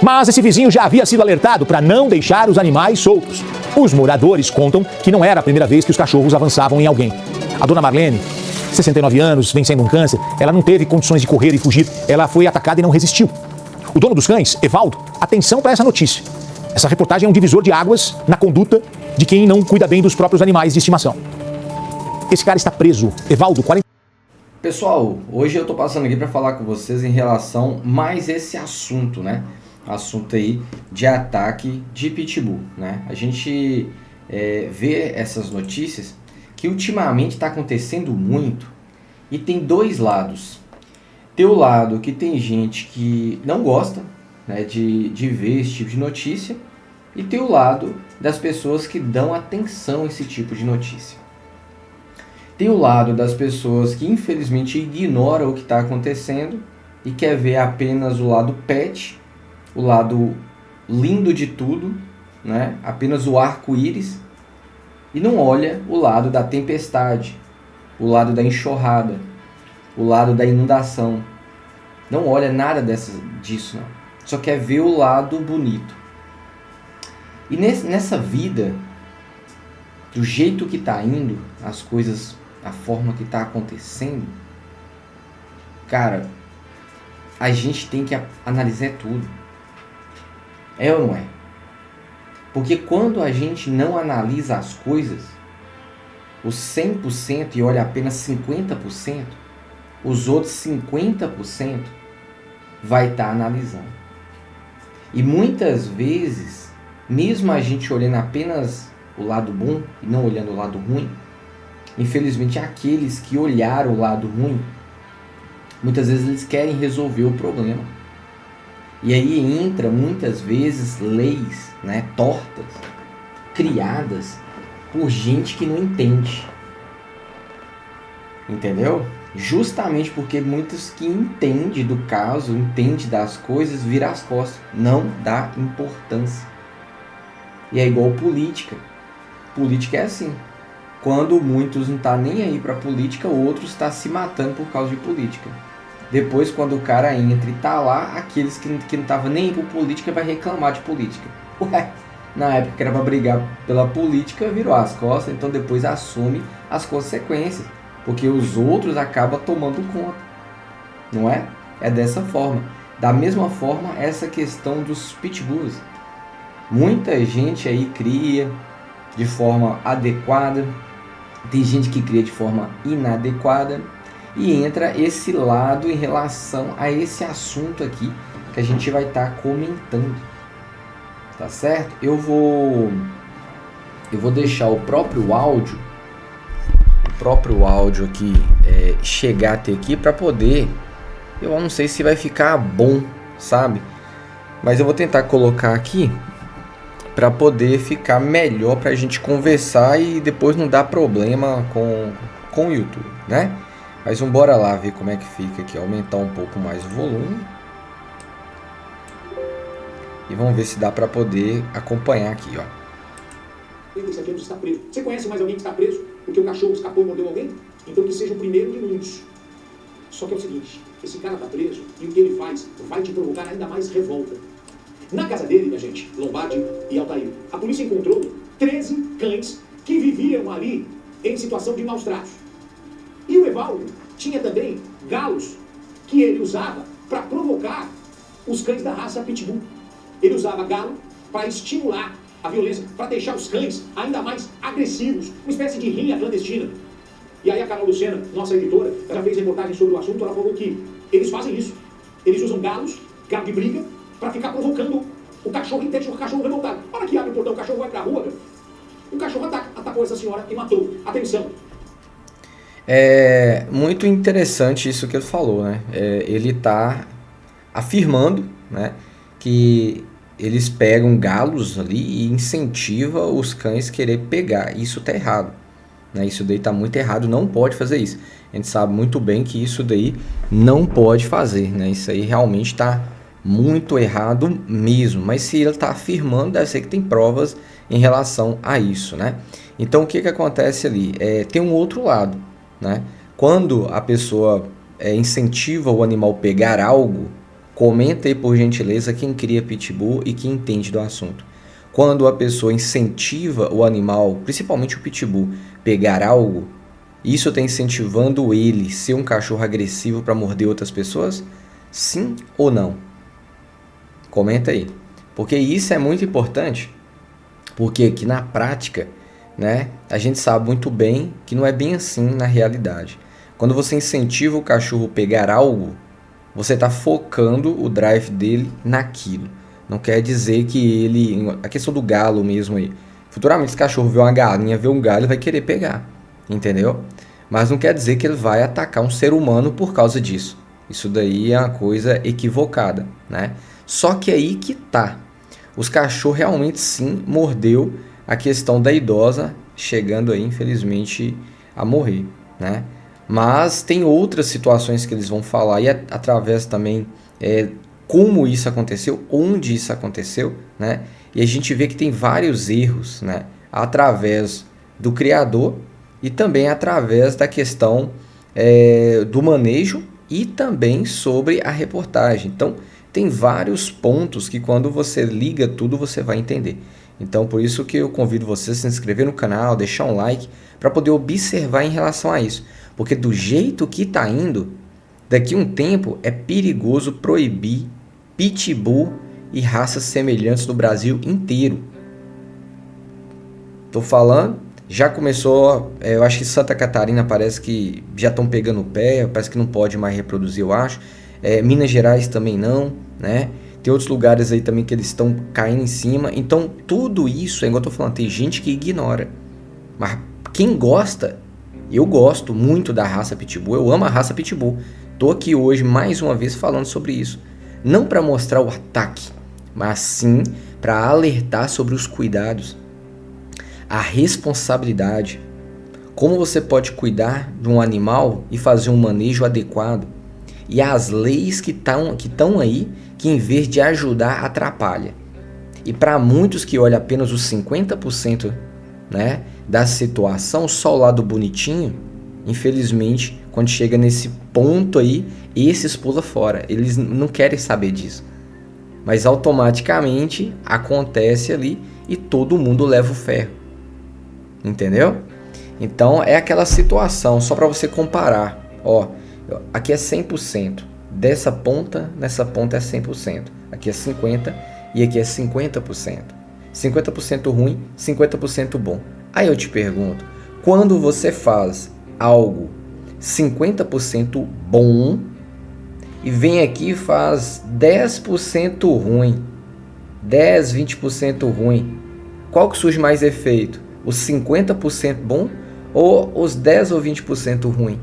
Mas esse vizinho já havia sido alertado para não deixar os animais soltos. Os moradores contam que não era a primeira vez que os cachorros avançavam em alguém. A dona Marlene, 69 anos, vencendo um câncer, ela não teve condições de correr e fugir. Ela foi atacada e não resistiu. O dono dos cães, Evaldo, atenção para essa notícia. Essa reportagem é um divisor de águas na conduta de quem não cuida bem dos próprios animais de estimação. Esse cara está preso. Evaldo, 40... Pessoal, hoje eu tô passando aqui para falar com vocês em relação mais esse assunto, né? Assunto aí de ataque de pitbull, né? A gente vê essas notícias que ultimamente está acontecendo muito e tem dois lados. Tem o lado que tem gente que não gosta, né, de ver esse tipo de notícia, e tem o lado das pessoas que dão atenção a esse tipo de notícia. Tem o lado das pessoas que infelizmente ignoram o que está acontecendo e quer ver apenas o lado pet, o lado lindo de tudo, né? Apenas o arco-íris, e não olha o lado da tempestade, o lado da enxurrada, o lado da inundação. Não olha nada disso, não. Só quer ver o lado bonito. E nessa vida, do jeito que está indo, as coisas, a forma que está acontecendo, cara, a gente tem que analisar tudo. É ou não é? Porque quando a gente não analisa as coisas, os 100% e olha apenas 50%, os outros 50% vai estar analisando. E muitas vezes, mesmo a gente olhando apenas o lado bom e não olhando o lado ruim, infelizmente aqueles que olharam o lado ruim, muitas vezes eles querem resolver o problema. E aí entra muitas vezes leis, né, tortas, criadas por gente que não entende. Entendeu? Justamente porque muitos que entendem do caso, entendem das coisas, viram as costas, não dá importância. E é igual política. Política é assim. Quando muitos não tá nem aí para política, outros está se matando por causa de política. Depois, quando o cara entra e tá lá, aqueles que não estavam nem aí por política vai reclamar de política. Ué, na época que era para brigar pela política, virou as costas, então depois assume as consequências. Porque os outros acabam tomando conta. Não é? É dessa forma. Da mesma forma, essa questão dos pitbulls. Muita gente aí cria de forma adequada. Tem gente que cria de forma inadequada. E entra esse lado em relação a esse assunto aqui que a gente vai estar comentando. Tá certo? Eu vou deixar o próprio áudio aqui chegar até aqui para poder, eu não sei se vai ficar bom, sabe? Mas eu vou tentar colocar aqui para poder ficar melhor para a gente conversar e depois não dar problema com o YouTube, né? Mas vamos bora lá ver como é que fica aqui, aumentar um pouco mais o volume. E vamos ver se dá para poder acompanhar aqui, ó. Está preso. Você conhece mais alguém que está preso porque o cachorro escapou e mordeu alguém? Então que seja o primeiro de muitos. Só que é o seguinte, esse cara está preso e o que ele faz vai te provocar ainda mais revolta. Na casa dele, minha gente, Lombardi e Altair, a polícia encontrou 13 cães que viviam ali em situação de maus tratos. E o Evaldo tinha também galos que ele usava para provocar os cães da raça Pitbull. Ele usava galo para estimular a violência, para deixar os cães ainda mais agressivos, uma espécie de rinha clandestina. E aí a Carol Lucena, nossa editora, ela fez reportagem sobre o assunto, ela falou que eles fazem isso. Eles usam galo de briga, para ficar provocando o cachorro inteiro, o cachorro revoltado. A hora que abre o portão, o cachorro vai para a rua, meu. O cachorro atacou essa senhora e matou. Atenção. É muito interessante isso que ele falou, né? Ele está afirmando, né, que eles pegam galos ali e incentiva os cães a querer pegar. Isso tá errado, né? Isso daí tá muito errado, não pode fazer isso. A gente sabe muito bem que isso daí não pode fazer, né? Isso aí realmente tá muito errado mesmo. Mas se ele tá afirmando, deve ser que tem provas em relação a isso, né? Então o que que acontece ali? Tem um outro lado, né? Quando a pessoa incentiva o animal a pegar algo, Comenta aí, por gentileza, quem cria pitbull e quem entende do assunto. Quando a pessoa incentiva o animal, principalmente o pitbull, pegar algo, isso está incentivando ele ser um cachorro agressivo para morder outras pessoas? Sim ou não? Comenta aí. Porque isso é muito importante, porque aqui na prática, né, a gente sabe muito bem que não é bem assim na realidade. Quando você incentiva o cachorro a pegar algo, você está focando o drive dele naquilo. Não quer dizer que ele... A questão do galo mesmo aí. Futuramente, esse cachorro vê uma galinha, vê um galho, ele vai querer pegar. Entendeu? Mas não quer dizer que ele vai atacar um ser humano por causa disso. Isso daí é uma coisa equivocada, né? Só que aí que tá. Os cachorros realmente sim mordeu a questão da idosa, chegando aí, infelizmente, a morrer, né? Mas tem outras situações que eles vão falar e através também como isso aconteceu, onde isso aconteceu, né? E a gente vê que tem vários erros, né? Através do criador e também através da questão do manejo e também sobre a reportagem. Então, tem vários pontos que quando você liga tudo, você vai entender. Então, por isso que eu convido você a se inscrever no canal, deixar um like, para poder observar em relação a isso. Porque do jeito que está indo, daqui a um tempo é perigoso proibir pitbull e raças semelhantes no Brasil inteiro. Tô falando, já começou, eu acho que Santa Catarina parece que já estão pegando o pé, parece que não pode mais reproduzir, eu acho. Minas Gerais também não, né? Tem outros lugares aí também que eles estão caindo em cima. Então, tudo isso, igual eu tô falando, tem gente que ignora. Mas quem gosta, eu gosto muito da raça Pitbull, eu amo a raça Pitbull. Tô aqui hoje mais uma vez falando sobre isso. Não para mostrar o ataque, mas sim para alertar sobre os cuidados, a responsabilidade, como você pode cuidar de um animal e fazer um manejo adequado. E as leis que estão aí, que em vez de ajudar, atrapalha. E para muitos que olham apenas os 50%, né, da situação, só o lado bonitinho, infelizmente, quando chega nesse ponto aí, esses pula fora. Eles não querem saber disso. Mas automaticamente acontece ali e todo mundo leva o ferro. Entendeu? Então é aquela situação, só para você comparar. Ó, aqui é 100%. Dessa ponta, nessa ponta é 100%. Aqui é 50% e aqui é 50%. 50% ruim, 50% bom. Aí eu te pergunto, quando você faz algo 50% bom e vem aqui e faz 10% ruim, 10, 20% ruim, qual que surge mais efeito? Os 50% bom ou os 10 ou 20% ruim?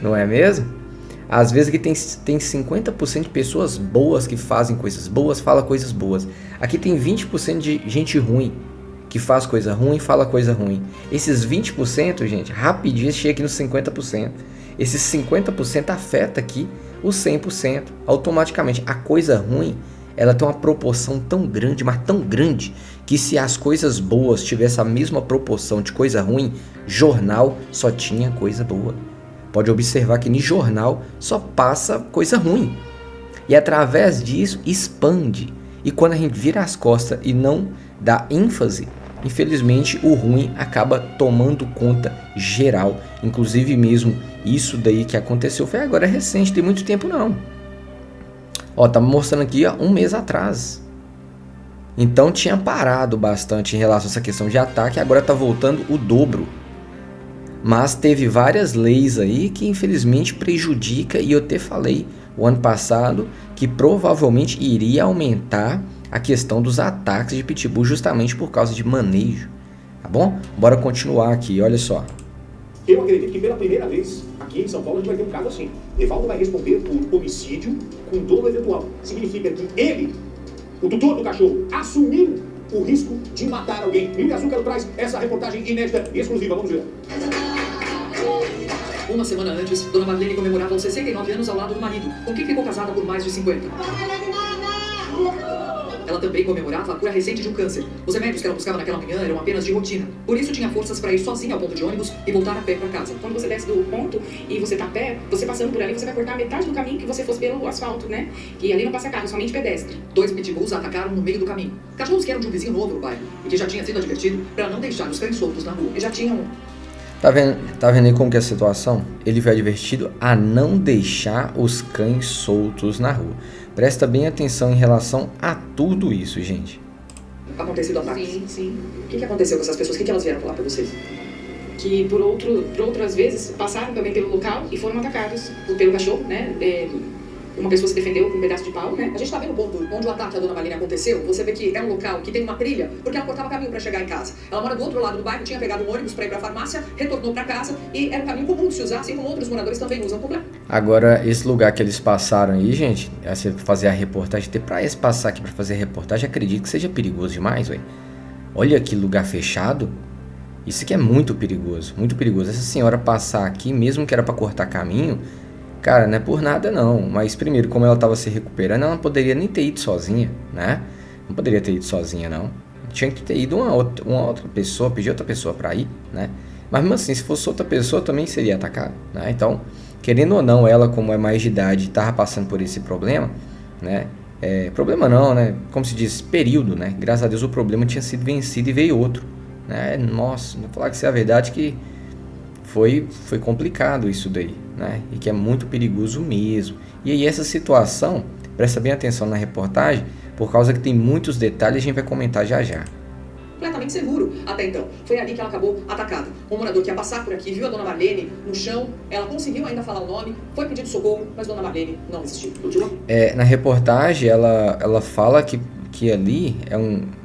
Não é mesmo? Às vezes aqui tem 50% de pessoas boas que fazem coisas boas, fala coisas boas. Aqui tem 20% de gente ruim, que faz coisa ruim, fala coisa ruim. Esses 20%, gente, rapidinho chega aqui nos 50%. Esses 50% afeta aqui os 100%. Automaticamente, a coisa ruim, ela tem uma proporção tão grande, mas tão grande, que se as coisas boas tivessem a mesma proporção de coisa ruim, jornal só tinha coisa boa. Pode observar que no jornal só passa coisa ruim. E através disso expande. E quando a gente vira as costas e não dá ênfase, infelizmente o ruim acaba tomando conta geral. Inclusive mesmo isso daí que aconteceu foi agora recente, tem muito tempo não. Ó, tá mostrando aqui ó, um mês atrás. Então tinha parado bastante em relação a essa questão de ataque, agora tá voltando o dobro. Mas teve várias leis aí que infelizmente prejudica, e eu até falei o ano passado que provavelmente iria aumentar a questão dos ataques de pitbull justamente por causa de manejo, tá bom? Bora continuar aqui, olha só. Eu acredito que pela primeira vez aqui em São Paulo a gente vai ter um caso assim. Evaldo vai responder por homicídio com dolo eventual. Significa que ele, o tutor do cachorro, assumiu o risco de matar alguém. Lírio Açúcar traz essa reportagem inédita e exclusiva. Vamos ver. Uma semana antes, Dona Marlene comemorava os 69 anos ao lado do marido, com quem ficou casada por mais de 50. Ela Ela também comemorava a cura recente de um câncer. Os remédios que ela buscava naquela manhã eram apenas de rotina. Por isso tinha forças para ir sozinha ao ponto de ônibus e voltar a pé para casa. Quando você desce do ponto e você tá a pé, você passando por ali, você vai cortar metade do caminho que você fosse pelo asfalto, né? E ali não passa carro, somente pedestre. 2 pitbulls a atacaram no meio do caminho. Cachorros que eram de um vizinho novo no bairro e que já tinha sido advertido para não deixar os cães soltos na rua. E já tinham Tá vendo aí como que é a situação? Ele foi advertido a não deixar os cães soltos na rua. Presta bem atenção em relação a tudo isso, gente. acontecido ataques. Sim, sim. O que aconteceu com essas pessoas? O que elas vieram falar para vocês? Que por outras vezes passaram também pelo local e foram atacados pelo cachorro, né? Uma pessoa se defendeu com um pedaço de pau, né? A gente tá vendo o ponto onde o ataque à dona Marlene aconteceu. Você vê que é um local que tem uma trilha, porque ela cortava caminho para chegar em casa. Ela mora do outro lado do bairro, tinha pegado um ônibus para ir para a farmácia, retornou para casa e era um caminho comum de se usar, assim como outros moradores também usam. Agora, esse lugar que eles passaram aí, gente, você fazer a reportagem, ter pra eles passar aqui pra fazer a reportagem, acredito que seja perigoso demais, velho. Olha que lugar fechado. Isso aqui é muito perigoso, muito perigoso. Essa senhora passar aqui, mesmo que era pra cortar caminho, cara, não é por nada não. Mas primeiro, como ela tava se recuperando, ela não poderia nem ter ido sozinha, né? Não poderia ter ido sozinha, não. Tinha que ter ido uma outra pessoa, pedir outra pessoa pra ir, né? Mas mesmo assim, se fosse outra pessoa, também seria atacada, né? Então, querendo ou não, ela, como é mais de idade, estava passando por esse problema, né? Problema não, né? Como se diz, período, né? Graças a Deus o problema tinha sido vencido e veio outro, né? Nossa, vou falar que isso é a verdade que foi complicado isso daí, né? E que é muito perigoso mesmo. E aí essa situação, presta bem atenção na reportagem, por causa que tem muitos detalhes, a gente vai comentar já já. Completamente seguro até então. Foi ali que ela acabou atacada. Um morador que ia passar por aqui viu a dona Marlene no chão, ela conseguiu ainda falar o nome, foi pedido socorro, mas dona Marlene não existiu. Continua. Na reportagem ela fala que ali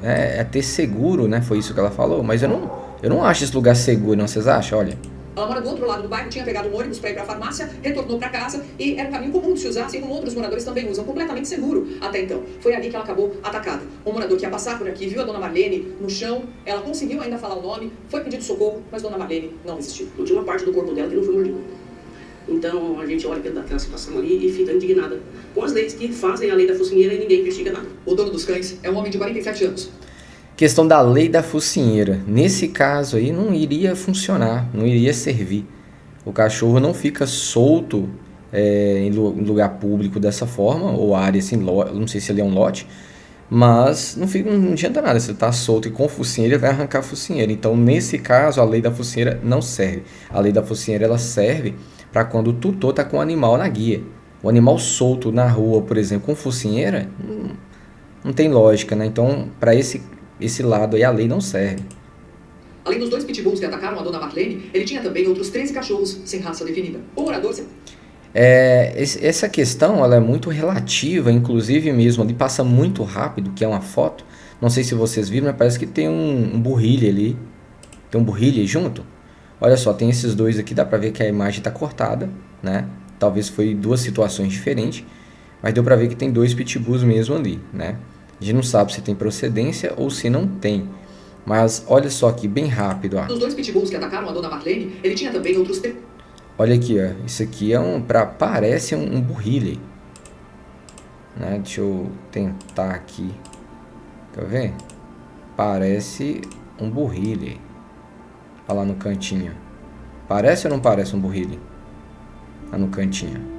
é ter seguro, né? Foi isso que ela falou, mas eu não acho esse lugar seguro, não, vocês acham? Olha. Ela mora do outro lado do bairro, tinha pegado um ônibus para ir para a farmácia, retornou para casa e era um caminho comum de se usar, assim como outros moradores também usam, completamente seguro até então. Foi ali que ela acabou atacada. Um morador que ia passar por aqui viu a dona Marlene no chão, ela conseguiu ainda falar o nome, foi pedido socorro, mas dona Marlene não existiu. Não tinha uma parte do corpo dela que não foi mordida. Então a gente olha daquela situação ali e fica indignada com as leis que fazem a lei da focinheira e ninguém investiga nada. O dono dos cães é um homem de 47 anos. Questão da lei da focinheira. Nesse caso aí não iria funcionar, não iria servir. O cachorro não fica solto em lugar público dessa forma, ou área assim, não sei se ele é um lote, mas não adianta nada. Se ele está solto e com focinheira, ele vai arrancar a focinheira. Então, nesse caso, a lei da focinheira não serve. A lei da focinheira ela serve para quando o tutor está com o animal na guia. O animal solto na rua, por exemplo, com focinheira, não tem lógica, né? Então, para esse lado aí a lei não serve. Além dos 2 pitbulls que atacaram a dona Marlene, ele tinha também outros 13 cachorros sem raça definida. O morador... Essa questão ela é muito relativa, inclusive mesmo ali passa muito rápido, que é uma foto. Não sei se vocês viram, mas parece que tem um burrilho ali. Tem um burrilho junto. Olha só, tem esses dois aqui, dá pra ver que a imagem está cortada, né? Talvez foi 2 situações diferentes, mas deu pra ver que tem 2 pitbulls mesmo ali, né? A gente não sabe se tem procedência ou se não tem. Mas olha só aqui, bem rápido. Dos 2 pitbulls que atacaram a dona Marlene, ele tinha também outros... Olha aqui, ó. Isso aqui parece um burrilho. Né? Deixa eu tentar aqui. Quer ver? Parece um burrilho. Olha lá no cantinho. Parece ou não parece um burrilho? Lá no cantinho.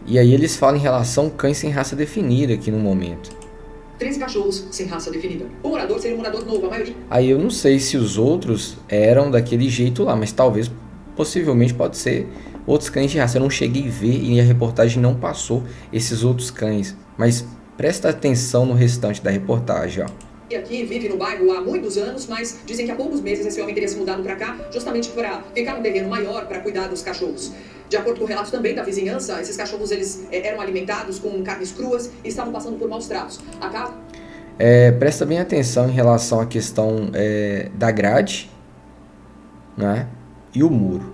E aí eles falam em relação a cães sem raça definida aqui no momento. 13 cachorros sem raça definida. O morador seria um morador novo, a maioria. Aí eu não sei se os outros eram daquele jeito lá, mas talvez, possivelmente pode ser outros cães de raça. Eu não cheguei a ver e a reportagem não passou esses outros cães. Mas presta atenção no restante da reportagem, ó. E aqui vive no bairro há muitos anos, mas dizem que há poucos meses esse homem teria se mudado para cá, justamente para ficar num terreno maior para cuidar dos cachorros. De acordo com relatos também da vizinhança, esses cachorros eles eram alimentados com carnes cruas e estavam passando por maus tratos. A casa... Presta bem atenção em relação à questão da grade, né? E o muro.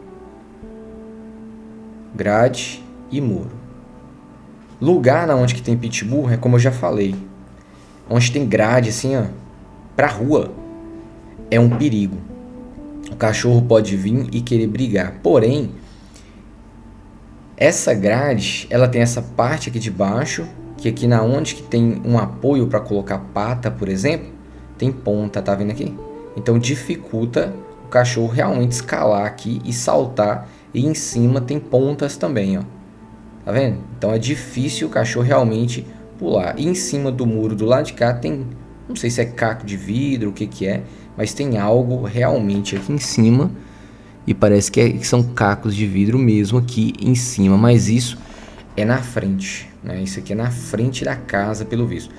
Grade e muro. Lugar onde que tem pitbull, é como eu já falei. Onde tem grade assim, ó, pra rua, é um perigo. O cachorro pode vir e querer brigar. Porém, essa grade, ela tem essa parte aqui de baixo, que aqui na onde que tem um apoio para colocar pata, por exemplo, tem ponta, tá vendo aqui? Então dificulta o cachorro realmente escalar aqui e saltar, e em cima tem pontas também, ó. Tá vendo? Então é difícil o cachorro realmente pular. E em cima do muro do lado de cá tem, não sei se é caco de vidro, o que que é, mas tem algo realmente aqui em cima, e parece que são cacos de vidro mesmo aqui em cima, mas isso é na frente, né? Isso aqui é na frente da casa, pelo visto.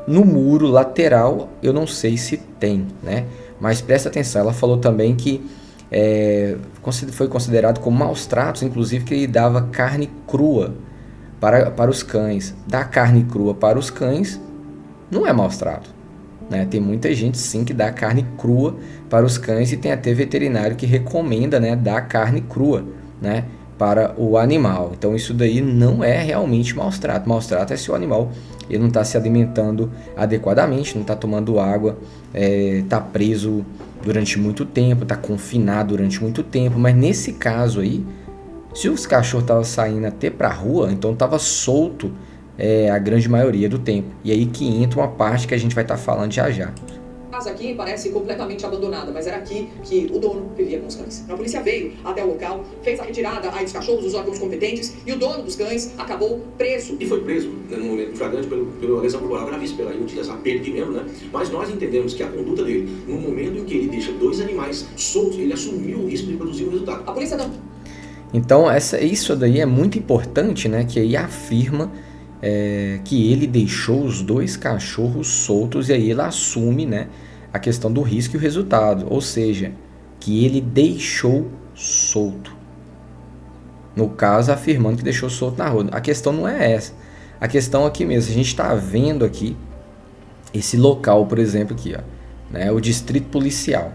No muro lateral eu não sei se tem, né? Mas presta atenção, ela falou também que foi considerado como maus tratos, inclusive que ele dava carne crua para os cães. Dar carne crua para os cães não é maus trato, né? Tem muita gente sim que dá carne crua para os cães, e tem até veterinário que recomenda, né, dar carne crua, né, para o animal. Então isso daí não é realmente maus trato. Maus trato é se o animal ele não está se alimentando adequadamente, não está tomando água, está preso durante muito tempo, está confinado durante muito tempo. Mas nesse caso aí, se os cachorros estavam saindo até para a rua, então estava solto a grande maioria do tempo. E aí que entra uma parte que a gente vai estar falando já já. A casa aqui parece completamente abandonada, mas era aqui que o dono vivia com os cães. A polícia veio até o local, fez a retirada aí dos cachorros dos órgãos competentes, e o dono dos cães acabou preso. E foi preso, né, no momento flagrante pela lesão corporal gravíssima, pela inutilização, perda de membro, né? Mas nós entendemos que a conduta dele, no momento em que ele deixa 2 animais soltos, ele assumiu o risco de produzir um resultado. A polícia não. Então isso daí é muito importante, né? Que aí afirma que ele deixou os 2 cachorros soltos, e aí ele assume, né, a questão do risco e o resultado, ou seja, que ele deixou solto. No caso, afirmando que deixou solto na rua. A questão não é essa. A questão aqui mesmo, a gente está vendo aqui esse local, por exemplo, aqui, ó, né, o distrito policial.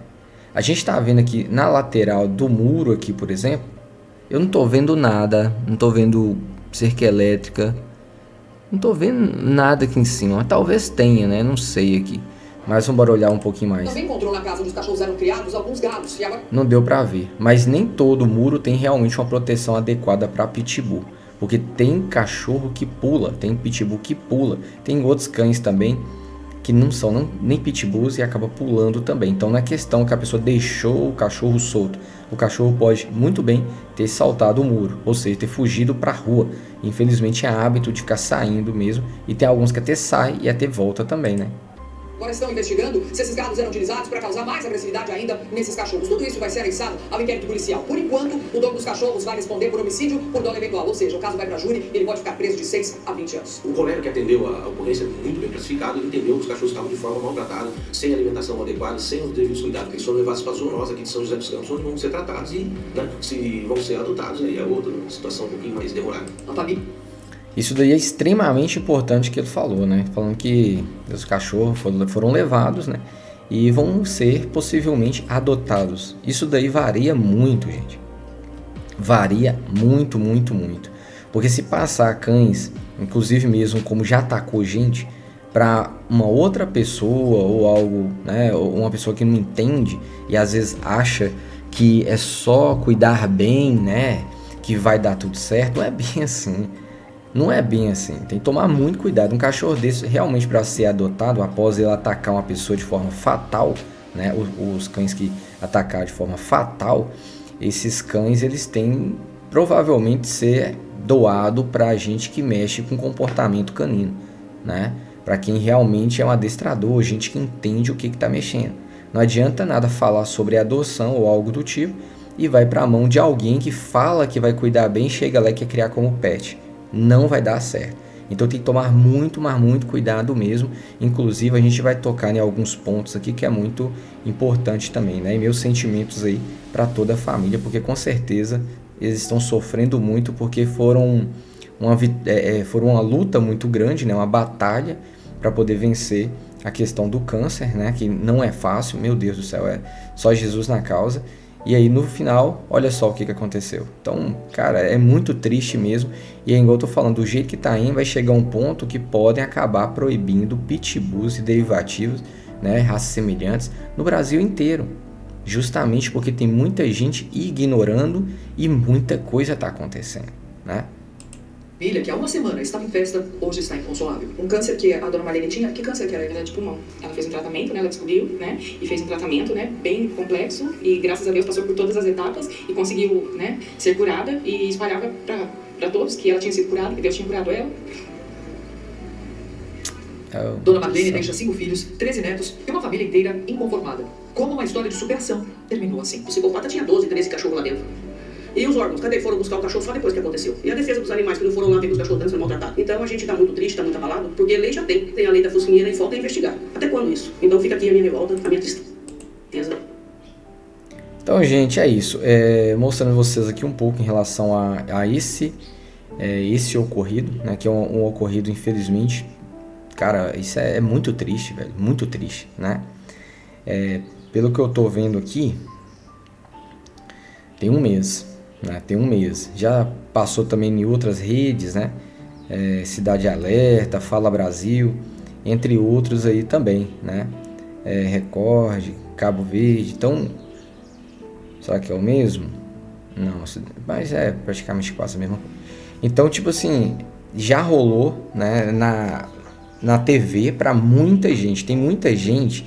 A gente está vendo aqui na lateral do muro aqui, por exemplo, eu não estou vendo nada, não estou vendo cerca elétrica, não estou vendo nada aqui em cima. Talvez tenha, né? Não sei aqui. Mas vamos olhar um pouquinho mais. Também encontrou na casa onde os cachorros eram criados alguns galos. E agora... Não deu para ver. Mas nem todo muro tem realmente uma proteção adequada para pitbull. Porque tem cachorro que pula, tem pitbull que pula. Tem outros cães também que não são nem pitbulls e acaba pulando também. Então não é questão que a pessoa deixou o cachorro solto. O cachorro pode muito bem ter saltado o muro, ou seja, ter fugido para a rua. Infelizmente é hábito de ficar saindo mesmo, e tem alguns que até saem e até volta também, né? Agora estão investigando se esses galos eram utilizados para causar mais agressividade ainda nesses cachorros. Tudo isso vai ser anexado ao inquérito policial. Por enquanto, o dono dos cachorros vai responder por homicídio por dolo eventual. Ou seja, o caso vai para júri e ele pode ficar preso de 6 a 20 anos. O colega que atendeu a ocorrência, muito bem classificado, entendeu que os cachorros estavam de forma maltratada, sem alimentação adequada, sem os devidos cuidados, que eles foram levados para a zoonosa aqui de São José dos Campos, onde vão ser tratados e, né, se vão ser adotados, aí é outra situação um pouquinho mais demorada. Isso daí é extremamente importante que ele falou, né? Falando que os cachorros foram levados, né? E vão ser possivelmente adotados. Isso daí varia muito, gente. Varia muito, muito, muito. Porque se passar cães, inclusive mesmo como já atacou gente, para uma outra pessoa ou algo, né? Ou uma pessoa que não entende e às vezes acha que é só cuidar bem, né? Que vai dar tudo certo. Não é bem assim. Não é bem assim, tem que tomar muito cuidado. Um cachorro desse, realmente para ser adotado, após ele atacar uma pessoa de forma fatal, né, os cães que atacaram de forma fatal, esses cães eles têm provavelmente ser doado para gente que mexe com comportamento canino, né? Para quem realmente é um adestrador, gente que entende o que está mexendo. Não adianta nada falar sobre adoção ou algo do tipo e vai para a mão de alguém que fala que vai cuidar bem, chega lá e quer criar como pet. Não vai dar certo. Então tem que tomar muito, mas muito cuidado mesmo. Inclusive a gente vai tocar em alguns pontos aqui que é muito importante também, né? E meus sentimentos aí para toda a família, porque com certeza eles estão sofrendo muito, porque foram uma luta muito grande, né? Uma batalha para poder vencer a questão do câncer, né? Que não é fácil, meu Deus do céu, é só Jesus na causa. E aí no final, olha só o que aconteceu. Então, cara, é muito triste mesmo. E aí, igual eu tô falando, do jeito que tá indo, vai chegar um ponto que podem acabar proibindo pitbulls e derivativos, né, raças semelhantes, no Brasil inteiro. Justamente porque tem muita gente ignorando e muita coisa tá acontecendo, né? Filha, que há uma semana estava em festa, hoje está inconsolável. Um câncer que a dona Marlene tinha, que câncer que era? Era de pulmão. Ela fez um tratamento, né? Ela descobriu, né? E fez um tratamento, né? Bem complexo e graças a Deus passou por todas as etapas e conseguiu, né? Ser curada e espalhava para todos que ela tinha sido curada, que Deus tinha curado ela. Dona Marlene deixa 5 filhos, 13 netos e uma família inteira inconformada. Como uma história de superação terminou assim. O psicopata tinha 12, 13 cachorros lá dentro. E os órgãos, cadê? Foram buscar o cachorro só depois que aconteceu. E a defesa dos animais que não foram lá ver os cachorros sendo maltratados. Então a gente tá muito triste, tá muito abalado, porque lei já tem. Tem a lei da focinheira e falta investigar. Até quando isso? Então fica aqui a minha revolta, a minha tristeza. Então, gente, é isso. Mostrando vocês aqui um pouco em relação a esse ocorrido, né? Que é um ocorrido, infelizmente. Cara, isso é muito triste, velho. Muito triste, né? Pelo que eu tô vendo aqui, tem um mês, né? Tem um mês. Já passou também em outras redes, né? Cidade Alerta, Fala Brasil, entre outros aí também, né? Record, Cabo Verde. Então, será que é o mesmo? Não, mas é praticamente quase a mesma coisa. Então, tipo assim, já rolou, né? Na TV para muita gente. Tem muita gente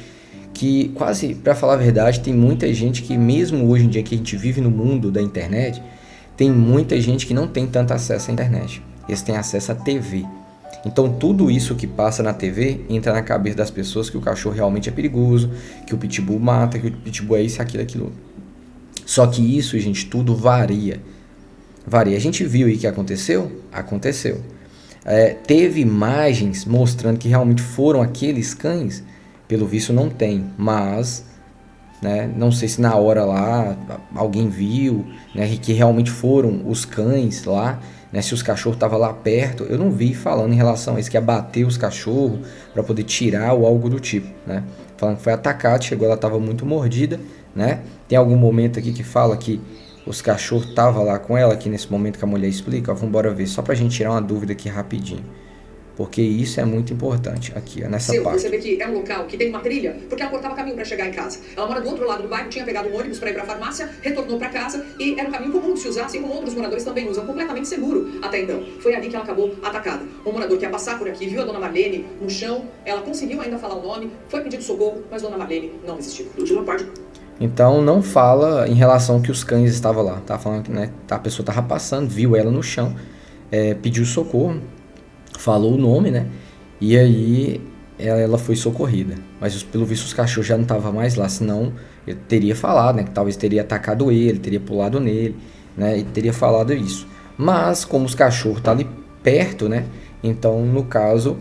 que, quase, para falar a verdade, tem muita gente que mesmo hoje em dia que a gente vive no mundo da internet, tem muita gente que não tem tanto acesso à internet. Eles têm acesso à TV. Então tudo isso que passa na TV entra na cabeça das pessoas que o cachorro realmente é perigoso, que o pitbull mata, que o pitbull é isso, aquilo. Só que isso, gente, tudo varia. A gente viu aí que aconteceu? Aconteceu. Teve imagens mostrando que realmente foram aqueles cães? Pelo visto não tem, mas, né, não sei se na hora lá alguém viu, né, que realmente foram os cães lá, né, se os cachorros estavam lá perto. Eu não vi falando em relação a isso, que ia bater os cachorros para poder tirar ou algo do tipo, né? Falando que foi atacado, chegou, ela estava muito mordida, né? Tem algum momento aqui que fala que os cachorros estavam lá com ela, aqui nesse momento que a mulher explica. Vamos embora ver, só pra gente tirar uma dúvida aqui rapidinho, porque isso é muito importante aqui, nessa parte. Você vê que é um local que tem uma trilha, porque ela cortava caminho para chegar em casa. Ela mora do outro lado do bairro, tinha pegado um ônibus para ir para a farmácia, retornou para casa e era um caminho comum de se usar, assim como outros moradores também usam, completamente seguro até então. Foi ali que ela acabou atacada. Um morador que ia passar por aqui viu a dona Marlene no chão, ela conseguiu ainda falar o nome, foi pedido socorro, mas dona Marlene não resistiu. Última parte. Então não fala em relação que os cães estavam lá, tá falando que, né, a pessoa estava passando, viu ela no chão, pediu socorro, falou o nome, né? E aí ela foi socorrida. Mas pelo visto os cachorros já não estavam mais lá, senão eu teria falado, né? Que talvez teria atacado ele, teria pulado nele, né? E teria falado isso. Mas como os cachorros estão ali perto, né? Então no caso,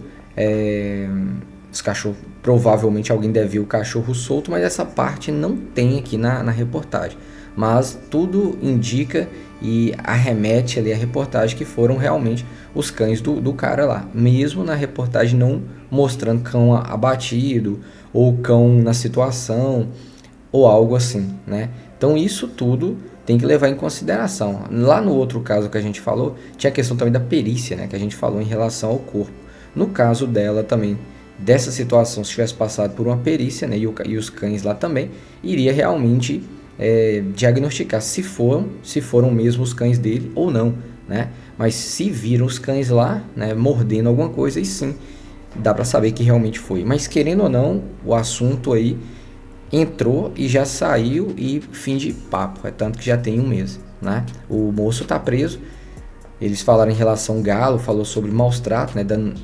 os cachorros, provavelmente alguém deve ver o cachorro solto, mas essa parte não tem aqui na reportagem. Mas tudo indica e arremete ali a reportagem que foram realmente os cães do cara lá, mesmo na reportagem não mostrando cão abatido ou cão na situação ou algo assim, né? Então isso tudo tem que levar em consideração. Lá no outro caso que a gente falou, tinha a questão também da perícia, né, que a gente falou em relação ao corpo. No caso dela também, dessa situação, se tivesse passado por uma perícia, né, e os cães lá também, iria realmente diagnosticar se foram mesmo os cães dele ou não, né? Mas se viram os cães lá, né, mordendo alguma coisa, aí sim dá para saber que realmente foi. Mas querendo ou não, o assunto aí entrou e já saiu e fim de papo. É tanto que já tem um mês, né? O moço tá preso. Eles falaram em relação ao galo, falou sobre maus tratos, né, dando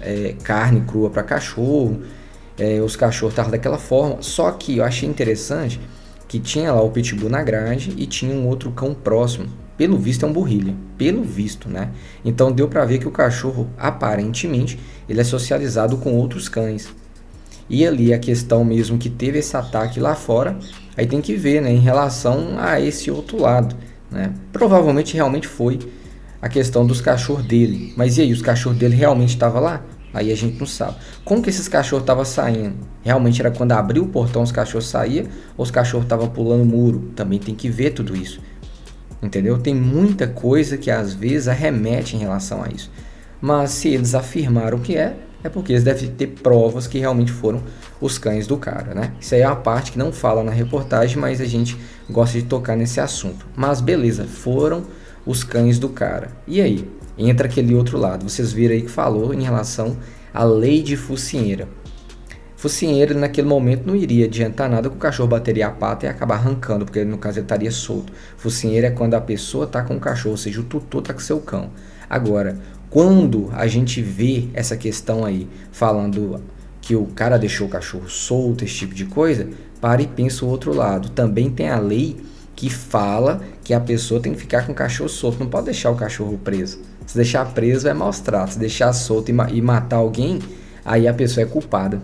carne crua para cachorro. Os cachorros estavam daquela forma. Só que eu achei interessante que tinha lá o pitbull na grade e tinha um outro cão próximo. Pelo visto é um burrilho, pelo visto, né? Então deu para ver que o cachorro, aparentemente, ele é socializado com outros cães. E ali a questão mesmo que teve esse ataque lá fora, aí tem que ver, né, em relação a esse outro lado, né? Provavelmente realmente foi a questão dos cachorros dele. Mas e aí, os cachorros dele realmente estavam lá? Aí a gente não sabe. Como que esses cachorros estavam saindo? Realmente era quando abriu o portão os cachorros saíam? Ou os cachorros estavam pulando o muro? Também tem que ver tudo isso. Entendeu? Tem muita coisa que às vezes arremete em relação a isso. Mas se eles afirmaram que é porque eles devem ter provas que realmente foram os cães do cara, né? Isso aí é uma parte que não fala na reportagem, mas a gente gosta de tocar nesse assunto. Mas beleza, foram os cães do cara. E aí? entra aquele outro lado. Vocês viram aí que falou em relação à lei de focinheira. Focinheira, naquele momento, não iria adiantar nada que o cachorro bateria a pata e acabar arrancando, porque no caso ele estaria solto. Focinheira é quando a pessoa está com o cachorro, ou seja, o tutor está com seu cão. Agora, quando a gente vê essa questão aí, falando que o cara deixou o cachorro solto, esse tipo de coisa, para e pensa o outro lado. Também tem a lei que fala que a pessoa tem que ficar com o cachorro solto, não pode deixar o cachorro preso. Se deixar preso é maus tratos, se deixar solto e matar alguém, aí a pessoa é culpada.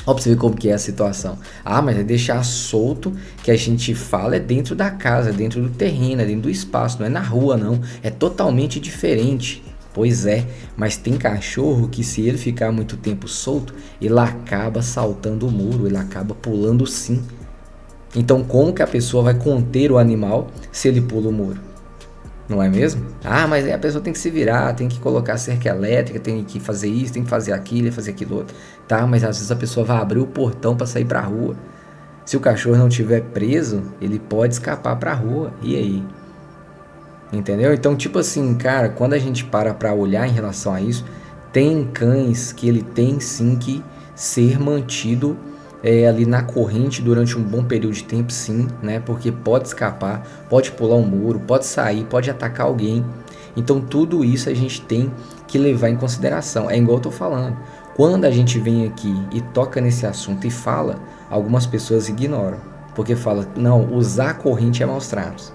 Ó, pra você ver como que é a situação. Ah, mas é deixar solto, que a gente fala é dentro da casa, é dentro do terreno, é dentro do espaço, não é na rua não, é totalmente diferente. Pois é, mas tem cachorro que se ele ficar muito tempo solto, ele acaba saltando o muro, ele acaba pulando sim. Então como que a pessoa vai conter o animal se ele pula o muro? Não é mesmo? Ah, mas a pessoa tem que se virar, tem que colocar cerca elétrica, tem que fazer isso, tem que fazer aquilo outro. Tá, mas às vezes a pessoa vai abrir o portão para sair para a rua. Se o cachorro não estiver preso, ele pode escapar para a rua. E aí? Entendeu? Então, tipo assim, cara, quando a gente para olhar em relação a isso, tem cães que ele tem sim que ser mantido ali na corrente durante um bom período de tempo, sim, né? Porque pode escapar, pode pular um muro, pode sair, pode atacar alguém. Então tudo isso a gente tem que levar em consideração. É igual eu tô falando. Quando a gente vem aqui e toca nesse assunto e fala, algumas pessoas ignoram. Porque fala, não, usar a corrente é maus tratos.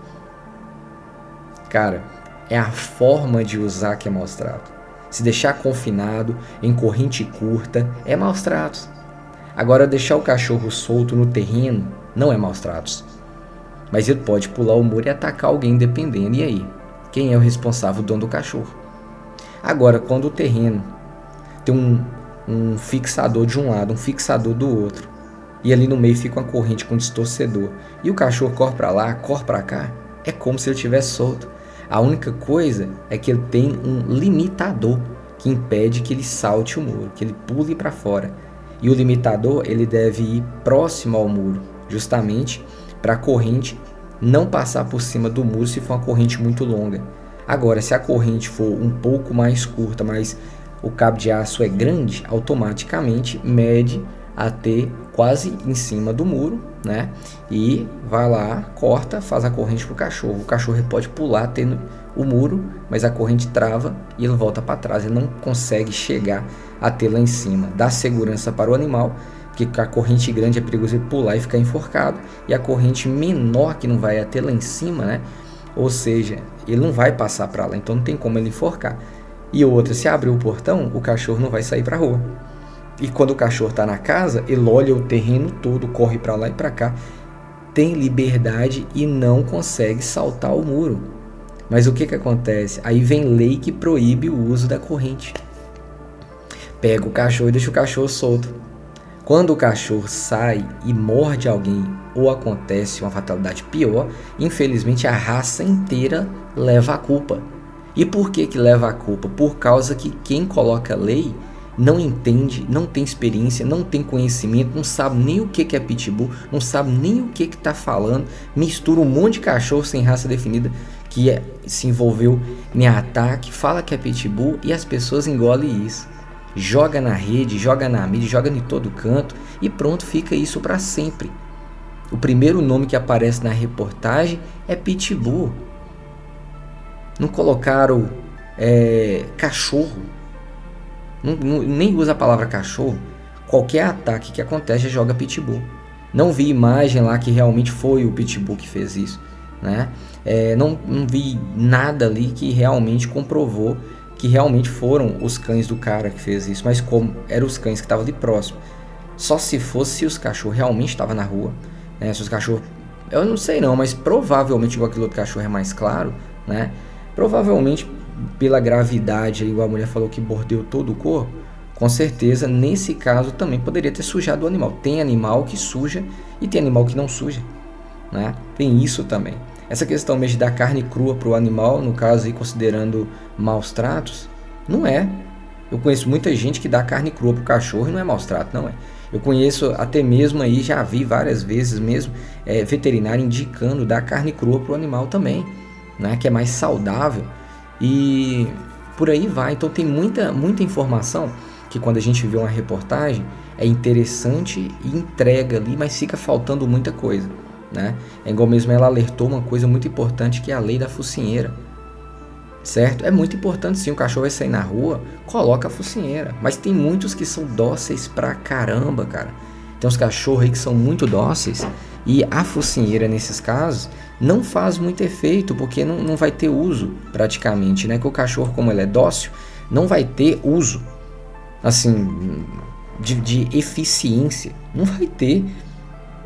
Cara, é a forma de usar que é maus tratos. Se deixar confinado, em corrente curta, é maus tratos. Agora, deixar o cachorro solto no terreno não é maus tratos. Mas ele pode pular o muro e atacar alguém dependendo. E aí? Quem é o responsável? O dono do cachorro. Agora, quando o terreno tem um fixador de um lado, um fixador do outro, e ali no meio fica uma corrente com um distorcedor, e o cachorro corre para lá, corre para cá, é como se ele estivesse solto. A única coisa é que ele tem um limitador que impede que ele salte o muro, que ele pule para fora. E o limitador ele deve ir próximo ao muro, justamente para a corrente não passar por cima do muro se for uma corrente muito longa. Agora, se a corrente for um pouco mais curta, mas o cabo de aço é grande, automaticamente mede até quase em cima do muro, né? E vai lá, corta, faz a corrente para o cachorro. O cachorro pode pular tendo o muro, mas a corrente trava e ele volta para trás. Ele não consegue chegar até lá em cima. Dá segurança para o animal, porque a corrente grande é perigoso ele pular e ficar enforcado. E a corrente menor que não vai até lá em cima, né? Ou seja, ele não vai passar para lá, então não tem como ele enforcar. E outra, se abrir o portão, o cachorro não vai sair para a rua. E quando o cachorro está na casa, ele olha o terreno todo, corre para lá e para cá, tem liberdade e não consegue saltar o muro. Mas o que acontece? Aí vem lei que proíbe o uso da corrente. Pega o cachorro e deixa o cachorro solto. Quando o cachorro sai e morde alguém ou acontece uma fatalidade pior, infelizmente a raça inteira leva a culpa. E por que leva a culpa? Por causa que quem coloca lei não entende, não tem experiência, não tem conhecimento, não sabe nem o que é pitbull, não sabe nem o que está falando, mistura um monte de cachorro sem raça definida que se envolveu em ataque, fala que é pitbull e as pessoas engolem isso. Joga na rede, joga na mídia, joga em todo canto e pronto, fica isso para sempre. O primeiro nome que aparece na reportagem é pitbull. Não colocaram cachorro. Nem usa a palavra cachorro. Qualquer ataque que acontece joga pitbull. Não vi imagem lá que realmente foi o pitbull que fez isso, né? Não vi nada ali que realmente comprovou que realmente foram os cães do cara que fez isso, mas como eram os cães que estavam ali próximo. Só se fosse os cachorros realmente estavam na rua, né? Se os cachorros, eu não sei não, mas provavelmente igual aquele outro cachorro é mais claro, né? Provavelmente pela gravidade, igual a mulher falou que mordeu todo o corpo, com certeza nesse caso também poderia ter sujado o animal. Tem animal que suja e tem animal que não suja, né? Tem isso também. Essa questão mesmo de dar carne crua para o animal, no caso aí considerando maus tratos, não é. Eu conheço muita gente que dá carne crua para o cachorro e não é maus trato, não é. Eu conheço até mesmo aí, já vi várias vezes mesmo, veterinário indicando dar carne crua para o animal também, né? Que é mais saudável. E Por aí vai. Então tem muita informação que quando a gente vê uma reportagem é interessante e entrega ali, mas fica faltando muita coisa, né? É igual mesmo ela alertou uma coisa muito importante, que é a lei da focinheira, certo? É muito importante sim, o cachorro vai sair na rua, coloca a focinheira, mas tem muitos que são dóceis pra caramba, cara. Tem uns cachorros aí que são muito dóceis e a focinheira nesses casos não faz muito efeito, porque não vai ter uso praticamente, né? Que o cachorro, como ele é dócil, não vai ter uso, assim, de eficiência, não vai ter,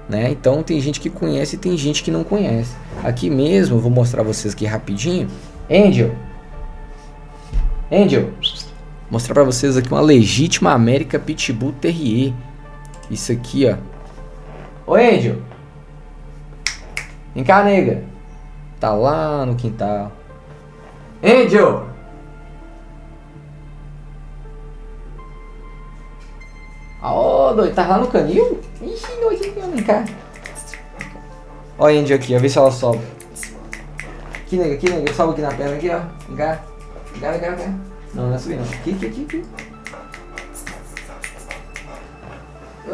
né? Então tem gente que conhece e tem gente que não conhece. Aqui mesmo, eu vou mostrar vocês aqui rapidinho. Angel, mostrar pra vocês aqui uma legítima América Pitbull Terrier. Isso aqui, ó. Ô Angel, vem cá, nega. Tá lá no quintal. Angel! Ô, doido, tá lá no canil? Ixi, doido, vem cá. Ó a Angel aqui, ó, vê se ela sobe. Aqui, nega, sobe aqui na perna, aqui, ó. Vem cá. Vem cá. Não é subir, não. Aqui.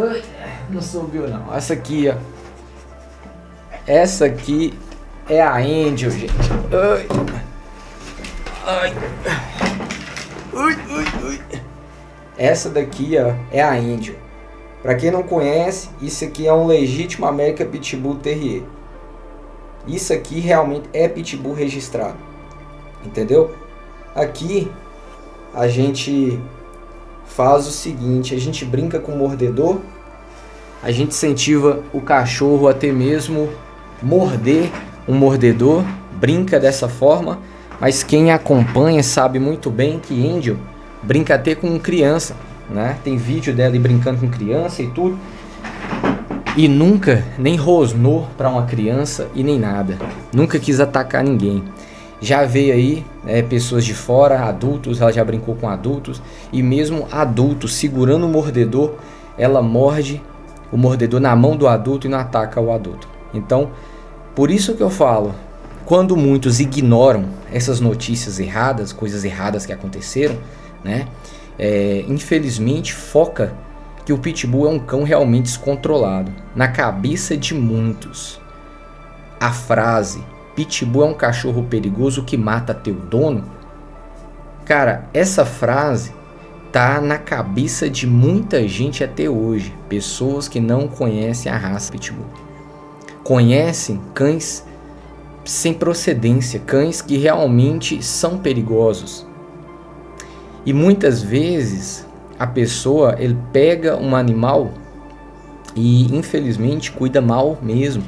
Ai, não subiu, não. Essa aqui, ó. Essa aqui é a Angel, gente. Ai. Essa daqui, ó, é a Angel. Pra quem não conhece, isso aqui é um legítimo América Pitbull Terrier. Isso aqui realmente é Pitbull registrado. Entendeu? Aqui a gente faz o seguinte, a gente brinca com o mordedor, a gente incentiva o cachorro a ter mesmo morder um mordedor, brinca dessa forma, mas quem acompanha sabe muito bem que Angel brinca até com criança, né? Tem vídeo dela brincando com criança e tudo. E nunca nem rosnou para uma criança e nem nada. Nunca quis atacar ninguém. Já veio aí pessoas de fora, adultos, ela já brincou com adultos. E mesmo adultos segurando o mordedor, ela morde o mordedor na mão do adulto e não ataca o adulto. Então, por isso que eu falo, quando muitos ignoram essas notícias erradas, coisas erradas que aconteceram, né? Infelizmente foca que o Pitbull é um cão realmente descontrolado. Na cabeça de muitos, a frase Pitbull é um cachorro perigoso que mata teu dono, cara, essa frase tá na cabeça de muita gente até hoje. Pessoas que não conhecem a raça Pitbull, conhecem cães sem procedência, cães que realmente são perigosos. E muitas vezes a pessoa, ele pega um animal e infelizmente cuida mal mesmo.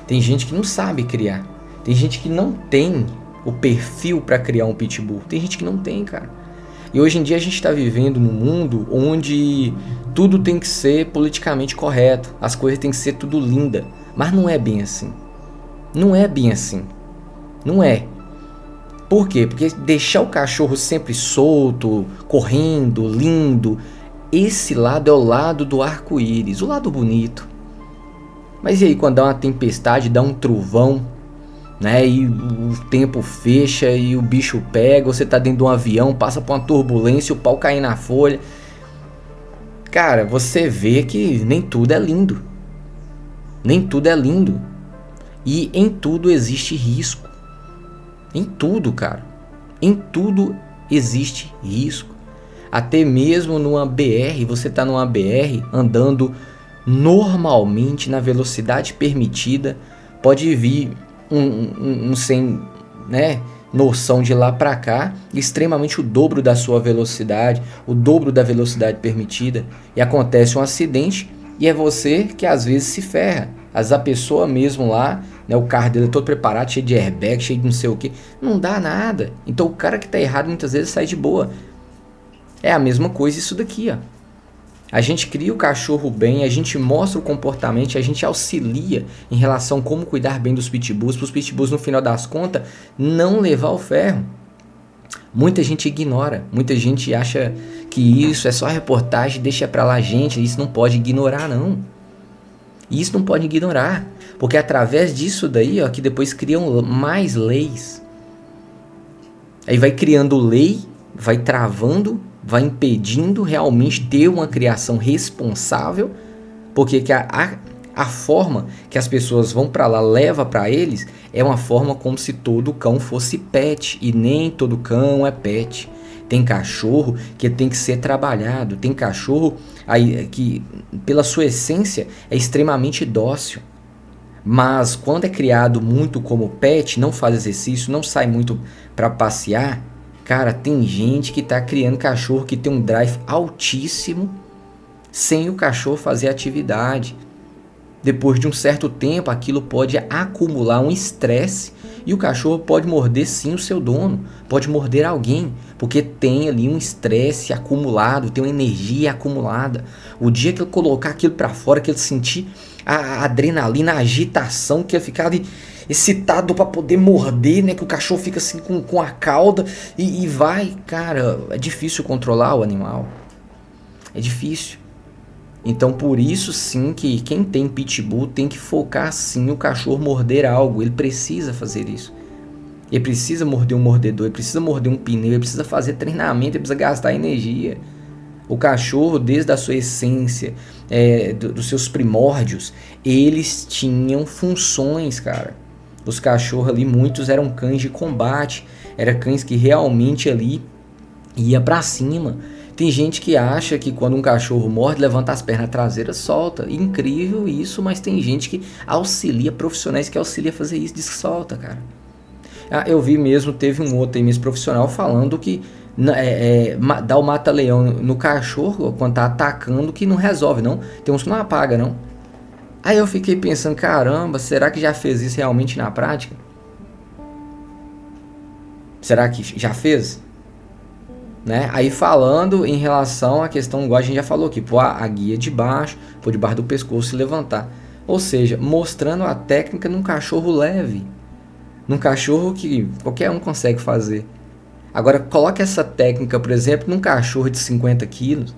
Tem gente que não sabe criar. Tem gente que não tem o perfil para criar um pitbull. Tem gente que não tem, cara. E hoje em dia a gente está vivendo num mundo onde tudo tem que ser politicamente correto. As coisas tem que ser tudo linda. Mas não é bem assim. Não é bem assim. Não é. Por quê? Porque deixar o cachorro sempre solto, correndo, lindo, esse lado é o lado do arco-íris, o lado bonito. Mas e aí quando dá uma tempestade, dá um trovão, né? E o tempo fecha e o bicho pega, você tá dentro de um avião, passa por uma turbulência, o pau cai na folha. Cara, você vê que nem tudo é lindo. Nem tudo é lindo. E em tudo existe risco. Em tudo, cara. Em tudo existe risco. Até mesmo numa BR, você tá numa BR andando normalmente na velocidade permitida, pode vir um sem, né, noção de lá para cá, extremamente o dobro da sua velocidade, o dobro da velocidade permitida, e acontece um acidente e é você que às vezes se ferra. A pessoa mesmo lá, né, o carro dele é todo preparado, cheio de airbag, cheio de não sei o que, não dá nada. Então o cara que tá errado muitas vezes sai de boa. É a mesma coisa isso daqui, ó. A gente cria o cachorro bem, a gente mostra o comportamento, a gente auxilia em relação a como cuidar bem dos pitbulls, para os pitbulls no final das contas não levar o ferro. Muita gente ignora, muita gente acha que isso é só reportagem, deixa pra lá, gente, isso não pode ignorar não. Isso não pode ignorar, porque através disso daí, ó, que depois criam mais leis. Aí vai criando lei vai travando, vai impedindo realmente ter uma criação responsável, porque que a forma que as pessoas vão para lá, leva para eles, é uma forma como se todo cão fosse pet, e nem todo cão é pet. Tem cachorro que tem que ser trabalhado, tem cachorro aí que, pela sua essência, é extremamente dócil. Mas quando é criado muito como pet, não faz exercício, não sai muito para passear, cara, tem gente que tá criando cachorro que tem um drive altíssimo sem o cachorro fazer atividade. Depois de um certo tempo, aquilo pode acumular um estresse e o cachorro pode morder sim o seu dono, pode morder alguém, porque tem ali um estresse acumulado, tem uma energia acumulada. O dia que ele colocar aquilo para fora, que ele sentir a adrenalina, a agitação, que ele ficar ali excitado para poder morder, né, que o cachorro fica assim com a cauda e vai, cara, é difícil controlar o animal, é difícil. Então por isso sim que quem tem pitbull tem que focar sim o cachorro morder algo, ele precisa fazer isso. Ele precisa morder um mordedor, ele precisa morder um pneu, ele precisa fazer treinamento, ele precisa gastar energia. O cachorro, desde a sua essência, dos seus primórdios, eles tinham funções, cara. Os cachorros ali, muitos eram cães de combate, eram cães que realmente ali ia pra cima. Tem gente que acha que quando um cachorro morde, levanta as pernas traseiras, solta. Incrível isso, mas tem gente que auxilia, profissionais que auxilia a fazer isso, diz que solta, cara. Eu vi mesmo, teve um outro aí mesmo profissional falando que dá o mata-leão no cachorro quando tá atacando que não resolve, não. Tem uns que não apaga, não. Aí eu fiquei pensando, caramba, será que já fez isso realmente na prática? Será que já fez? Né? Aí falando em relação à questão, igual a gente já falou aqui, pôr a guia debaixo, pôr debaixo do pescoço e levantar. Ou seja, mostrando a técnica num cachorro leve, num cachorro que qualquer um consegue fazer. Agora coloque essa técnica, por exemplo, num cachorro de 50 quilos,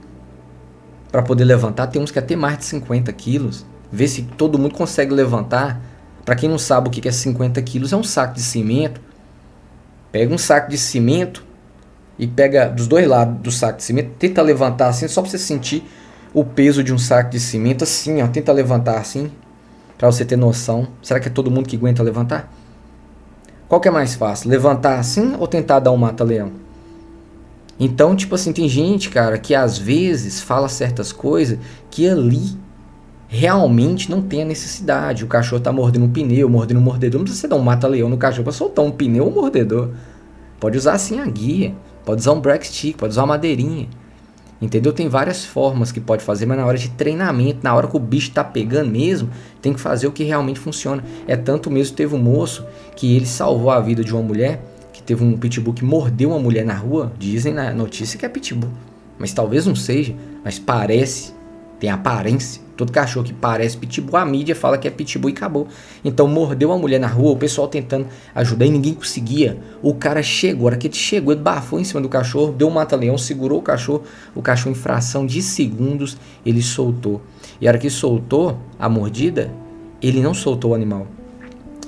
para poder levantar. Tem uns que até mais de 50 quilos. Vê se todo mundo consegue levantar. Para quem não sabe o que é 50 quilos, é um saco de cimento. Pega um saco de cimento e pega dos dois lados do saco de cimento, tenta levantar assim, só para você sentir o peso de um saco de cimento, assim, ó, tenta levantar assim, para você ter noção. Será que é todo mundo que aguenta levantar? Qual que é mais fácil, levantar assim ou tentar dar um mata-leão? Então, tipo assim, tem gente, cara, que às vezes fala certas coisas que ali realmente não tem a necessidade. O cachorro tá mordendo um pneu, mordendo um mordedor, não precisa você dar um mata-leão no cachorro para soltar um pneu ou um mordedor. Pode usar assim a guia, pode usar um break stick, pode usar uma madeirinha. Entendeu? Tem várias formas que pode fazer, mas na hora de treinamento, na hora que o bicho tá pegando mesmo, tem que fazer o que realmente funciona. É tanto mesmo, teve um moço que ele salvou a vida de uma mulher, que teve um pitbull que mordeu uma mulher na rua. Dizem na notícia que é pitbull, mas talvez não seja, mas parece, tem aparência. Todo cachorro que parece pitbull, a mídia fala que é pitbull e acabou. Então mordeu uma mulher na rua, o pessoal tentando ajudar e ninguém conseguia. O cara chegou, a hora que ele chegou, ele bafou em cima do cachorro, deu um mata-leão, segurou o cachorro em fração de segundos, ele soltou. E a hora que soltou a mordida, ele não soltou o animal.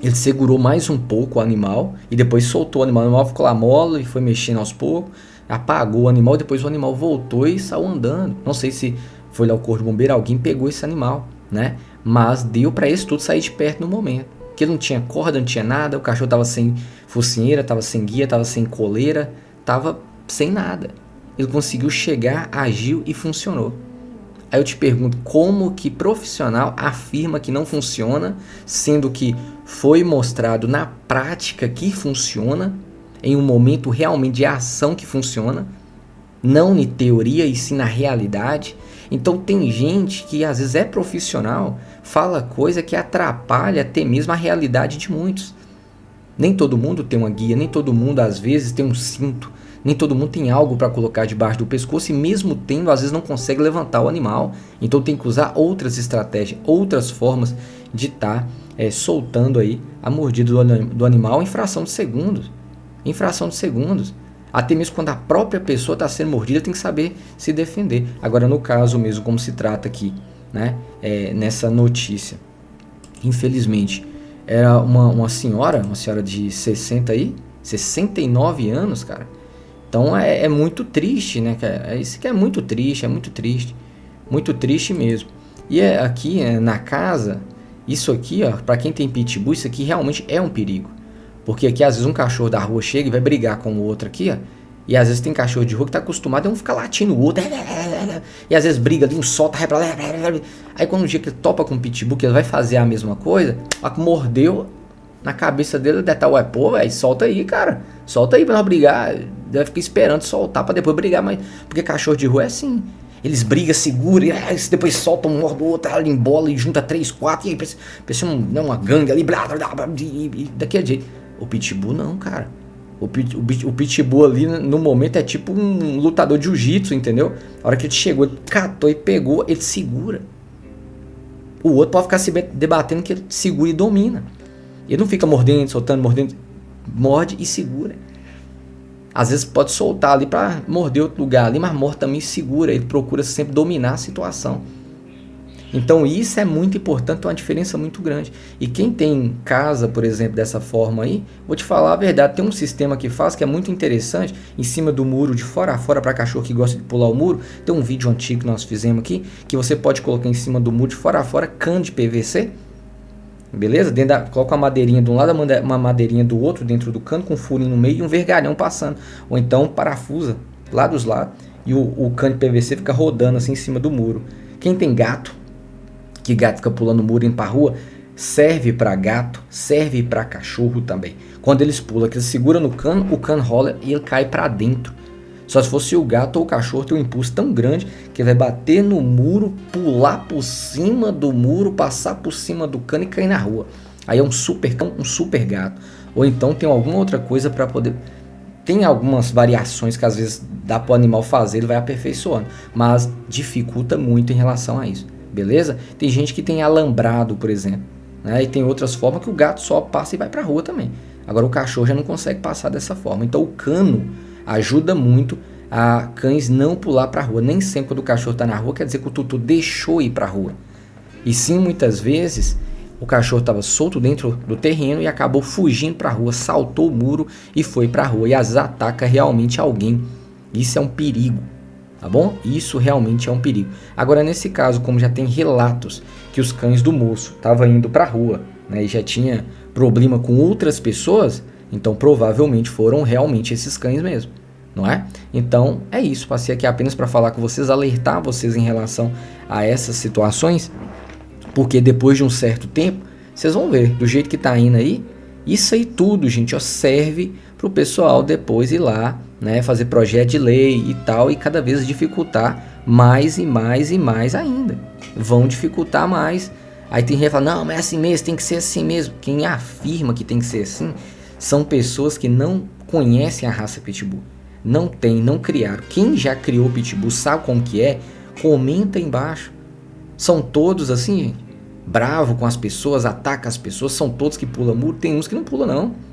Ele segurou mais um pouco o animal e depois soltou o animal. O animal ficou lá mole e foi mexendo aos poucos, apagou o animal, depois o animal voltou e saiu andando. Não sei se foi lá o corpo de bombeiro, alguém pegou esse animal, né? Mas deu para esse tudo sair de perto no momento. Porque ele não tinha corda, não tinha nada, o cachorro tava sem focinheira, tava sem guia, tava sem coleira, tava sem nada. Ele conseguiu chegar, agiu e funcionou. Aí eu te pergunto, como que profissional afirma que não funciona, sendo que foi mostrado na prática que funciona, em um momento realmente de ação que funciona, não em teoria e sim na realidade? Então tem gente que às vezes é profissional, fala coisa que atrapalha até mesmo a realidade de muitos. Nem todo mundo tem uma guia, nem todo mundo às vezes tem um cinto, nem todo mundo tem algo para colocar debaixo do pescoço e mesmo tendo, às vezes não consegue levantar o animal. Então tem que usar outras estratégias, outras formas de estar soltando aí a mordida do animal em fração de segundos. Em fração de segundos. Até mesmo quando a própria pessoa está sendo mordida, tem que saber se defender. Agora, no caso mesmo, como se trata aqui, né? Nessa notícia, infelizmente, era uma senhora de 69 anos, cara. Então é muito triste, né, cara? Isso que é muito triste, muito triste mesmo. E aqui na casa, isso aqui, ó, pra quem tem pitbull, isso aqui realmente é um perigo. Porque aqui às vezes um cachorro da rua chega e vai brigar com o outro aqui, ó. E às vezes tem cachorro de rua que tá acostumado a um ficar latindo o outro. E às vezes briga ali, um solta, aí quando um dia que ele topa com um pitbull, que ele vai fazer a mesma coisa, mordeu na cabeça dele, deve estar, ué, pô, velho, solta aí, cara. Solta aí pra nós brigar. Deve ficar esperando soltar pra depois brigar, mas... Porque cachorro de rua é assim. Eles brigam, seguram, e depois soltam um, morde o outro, ali embola e junta 3, 4, e aí parece uma gangue ali, e daquele jeito. O pitbull não, cara. O pitbull ali, no momento, é tipo um lutador de jiu-jitsu, entendeu? A hora que ele chegou, ele catou e pegou, ele segura. O outro pode ficar se debatendo que ele segura e domina. Ele não fica mordendo, soltando, mordendo. Morde e segura. Às vezes pode soltar ali pra morder outro lugar ali, mas morde também e segura. Ele procura sempre dominar a situação. Então isso é muito importante, é uma diferença muito grande. E quem tem casa, por exemplo, dessa forma aí, vou te falar a verdade, tem um sistema que faz que é muito interessante, em cima do muro, de fora a fora, para cachorro que gosta de pular o muro. Tem um vídeo antigo que nós fizemos aqui, que você pode colocar em cima do muro, de fora a fora, cano de PVC. Beleza? Coloca uma madeirinha de um lado, uma madeirinha do outro dentro do cano, com um furinho no meio e um vergalhão passando. Ou então parafusa lá dos lados e o cano de PVC fica rodando assim em cima do muro. Quem tem gato, que gato fica pulando o muro indo pra rua, serve para gato, serve para cachorro também. Quando eles pulam, que eles seguram no cano, o cano rola e ele cai para dentro. Só se fosse o gato ou o cachorro tem um impulso tão grande que ele vai bater no muro, pular por cima do muro, passar por cima do cano e cair na rua. Aí é um super cão, um super gato. Ou então tem alguma outra coisa para poder... Tem algumas variações que às vezes dá para o animal fazer, ele vai aperfeiçoando. Mas dificulta muito em relação a isso. Beleza? Tem gente que tem alambrado, por exemplo. Né? E tem outras formas que o gato só passa e vai para a rua também. Agora o cachorro já não consegue passar dessa forma. Então o cano ajuda muito a cães não pular para a rua. Nem sempre quando o cachorro está na rua quer dizer que o tutu deixou ir para a rua. E sim, muitas vezes o cachorro estava solto dentro do terreno e acabou fugindo para a rua, saltou o muro e foi para a rua. E às vezes ataca realmente alguém. Isso é um perigo. Tá bom? Isso realmente é um perigo. Agora, nesse caso, como já tem relatos que os cães do moço estavam indo para a rua, né, e já tinha problema com outras pessoas, então provavelmente foram realmente esses cães mesmo, não é? Então é isso, passei aqui apenas para falar com vocês, alertar vocês em relação a essas situações, porque depois de um certo tempo, vocês vão ver, do jeito que tá indo aí, isso aí tudo, gente, ó, serve para o pessoal depois ir lá, né, fazer projeto de lei e tal, e cada vez dificultar mais e mais e mais ainda. Vão dificultar mais. Aí tem gente que fala, não, mas é assim mesmo, tem que ser assim mesmo. Quem afirma que tem que ser assim são pessoas que não conhecem a raça Pitbull. Não tem, não criaram. Quem já criou Pitbull, sabe como que é? Comenta aí embaixo. São todos assim, gente, bravo com as pessoas, ataca as pessoas, são todos que pulam muro. Tem uns que não pulam não.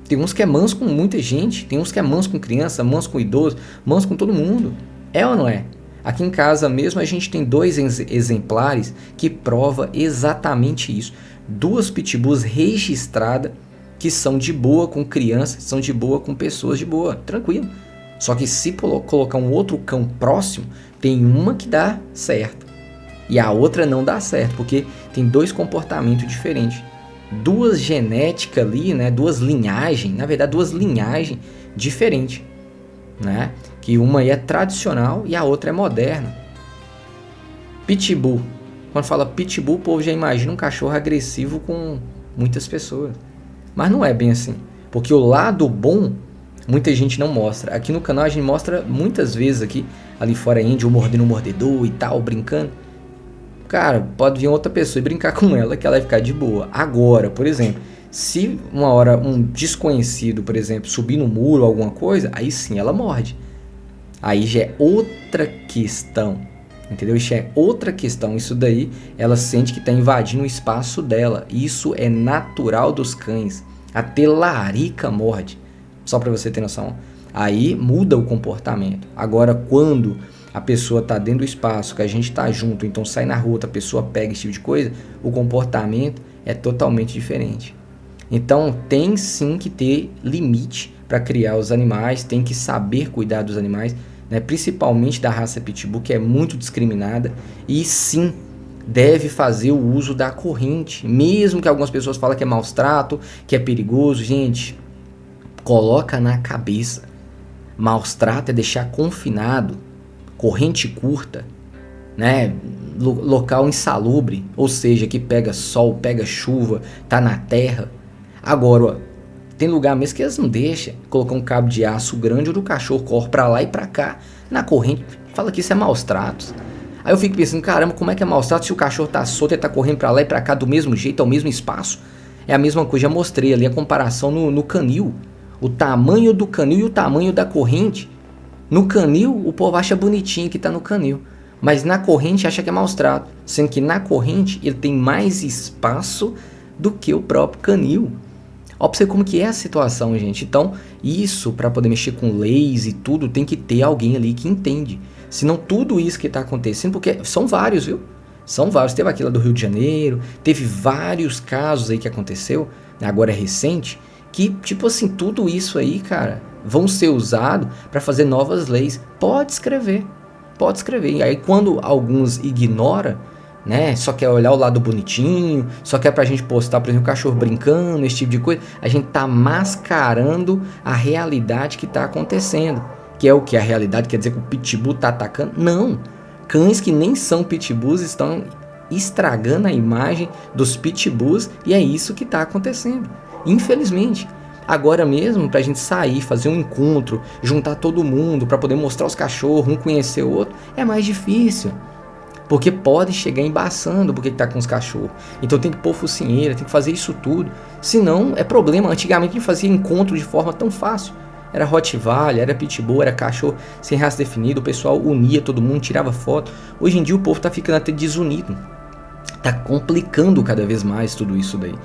Tem uns que é manso com muita gente, tem uns que é manso com criança, manso com idoso, manso com todo mundo. É ou não é? Aqui em casa mesmo a gente tem 2 exemplares que prova exatamente isso. 2 pitbulls registradas que são de boa com crianças, são de boa com pessoas de boa, tranquilo. Só que se colocar um outro cão próximo, tem uma que dá certo e a outra não dá certo, porque tem 2 comportamentos diferentes. 2 genéticas ali, né? 2 linhagens, na verdade 2 linhagens diferentes, né? Que uma é tradicional e a outra é moderna. Pitbull, quando fala Pitbull, o povo já imagina um cachorro agressivo com muitas pessoas, mas não é bem assim, porque o lado bom muita gente não mostra. Aqui no canal a gente mostra muitas vezes aqui, ali fora índio, mordendo um mordedor e tal, brincando. Cara, pode vir outra pessoa e brincar com ela que ela vai ficar de boa. Agora, por exemplo, se uma hora um desconhecido, por exemplo, subir no muro ou alguma coisa, aí sim ela morde. Aí já é outra questão, entendeu? Isso é outra questão. Isso daí, ela sente que está invadindo o espaço dela. Isso é natural dos cães. Até larica morde. Só para você ter noção. Aí muda o comportamento. Agora, quando a pessoa está dentro do espaço, que a gente está junto, então sai na rua, outra pessoa pega esse tipo de coisa, o comportamento é totalmente diferente. Então tem sim que ter limite para criar os animais, tem que saber cuidar dos animais, né? Principalmente da raça Pitbull, que é muito discriminada, e sim, deve fazer o uso da corrente, mesmo que algumas pessoas falem que é maus trato, que é perigoso. Gente, coloca na cabeça, maus trato é deixar confinado, corrente curta, né? Local insalubre, ou seja, que pega sol, pega chuva, tá na terra. Agora, ó, tem lugar mesmo que eles não deixam colocar um cabo de aço grande onde o cachorro corre pra lá e pra cá na corrente. Fala que isso é maus tratos. Aí eu fico pensando, caramba, como é que é maus tratos se o cachorro tá solto e tá correndo pra lá e pra cá do mesmo jeito, ao mesmo espaço? É a mesma coisa, já mostrei ali a comparação no canil. O tamanho do canil e o tamanho da corrente. No canil, o povo acha bonitinho que tá no canil. Mas na corrente acha que é maus trato. Sendo que na corrente ele tem mais espaço do que o próprio canil. Ó, pra você como que é a situação, gente. Então, isso, para poder mexer com leis e tudo, tem que ter alguém ali que entende. Senão tudo isso que tá acontecendo, porque são vários, viu? São vários. Teve aquela do Rio de Janeiro, teve vários casos aí que aconteceu, agora é recente, que, tipo assim, tudo isso aí, cara, vão ser usados para fazer novas leis. Pode escrever. E aí quando alguns ignoram, né, só quer olhar o lado bonitinho, só quer pra gente postar, por exemplo, o cachorro brincando, esse tipo de coisa, a gente tá mascarando a realidade que tá acontecendo. Que é o que? A realidade quer dizer que o pitbull tá atacando? Não. Cães que nem são pitbulls estão estragando a imagem dos pitbulls e é isso que tá acontecendo. Infelizmente. Agora mesmo, pra gente sair, fazer um encontro, juntar todo mundo pra poder mostrar os cachorros, um conhecer o outro, é mais difícil. Porque pode chegar embaçando porque tá com os cachorros. Então tem que pôr focinheira, tem que fazer isso tudo. Senão é problema. Antigamente a gente fazia encontro de forma tão fácil. Era Rottweiler, era Pitbull, era cachorro sem raça definida. O pessoal unia todo mundo, tirava foto. Hoje em dia o povo tá ficando até desunido. Tá complicando cada vez mais tudo isso daí.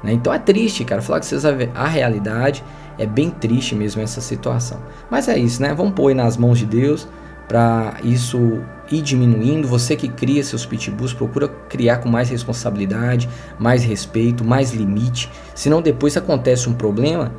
Então é triste, cara, falar que vocês a realidade é bem triste mesmo essa situação. Mas é isso, né? Vamos pôr aí nas mãos de Deus para isso ir diminuindo. Você que cria seus pitbulls, procura criar com mais responsabilidade, mais respeito, mais limite. Senão depois acontece um problema,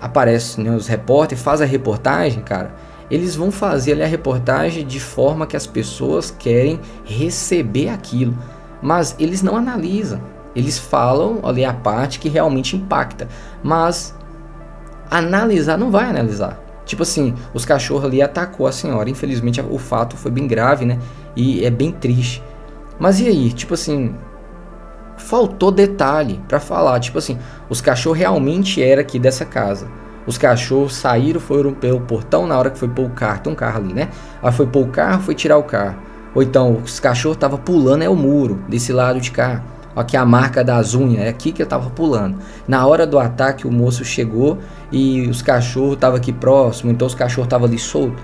aparece, né, os repórteres, faz a reportagem, cara. Eles vão fazer ali a reportagem de forma que as pessoas querem receber aquilo. Mas eles não analisam. Eles falam ali a parte que realmente impacta, mas analisar não vai analisar. Tipo assim, os cachorros ali atacou a senhora, infelizmente o fato foi bem grave, né? E é bem triste. Mas e aí? Tipo assim, faltou detalhe pra falar. Tipo assim, os cachorros realmente eram aqui dessa casa. Os cachorros saíram, foram pelo portão na hora que foi pôr o carro. Tem um carro ali, né? Aí foi pôr o carro, foi tirar o carro. Ou então, os cachorros estavam pulando o muro desse lado de cá. Aqui a marca das unhas, é aqui que eu tava pulando. Na hora do ataque o moço chegou e os cachorros estavam aqui próximo, então os cachorros estavam ali soltos.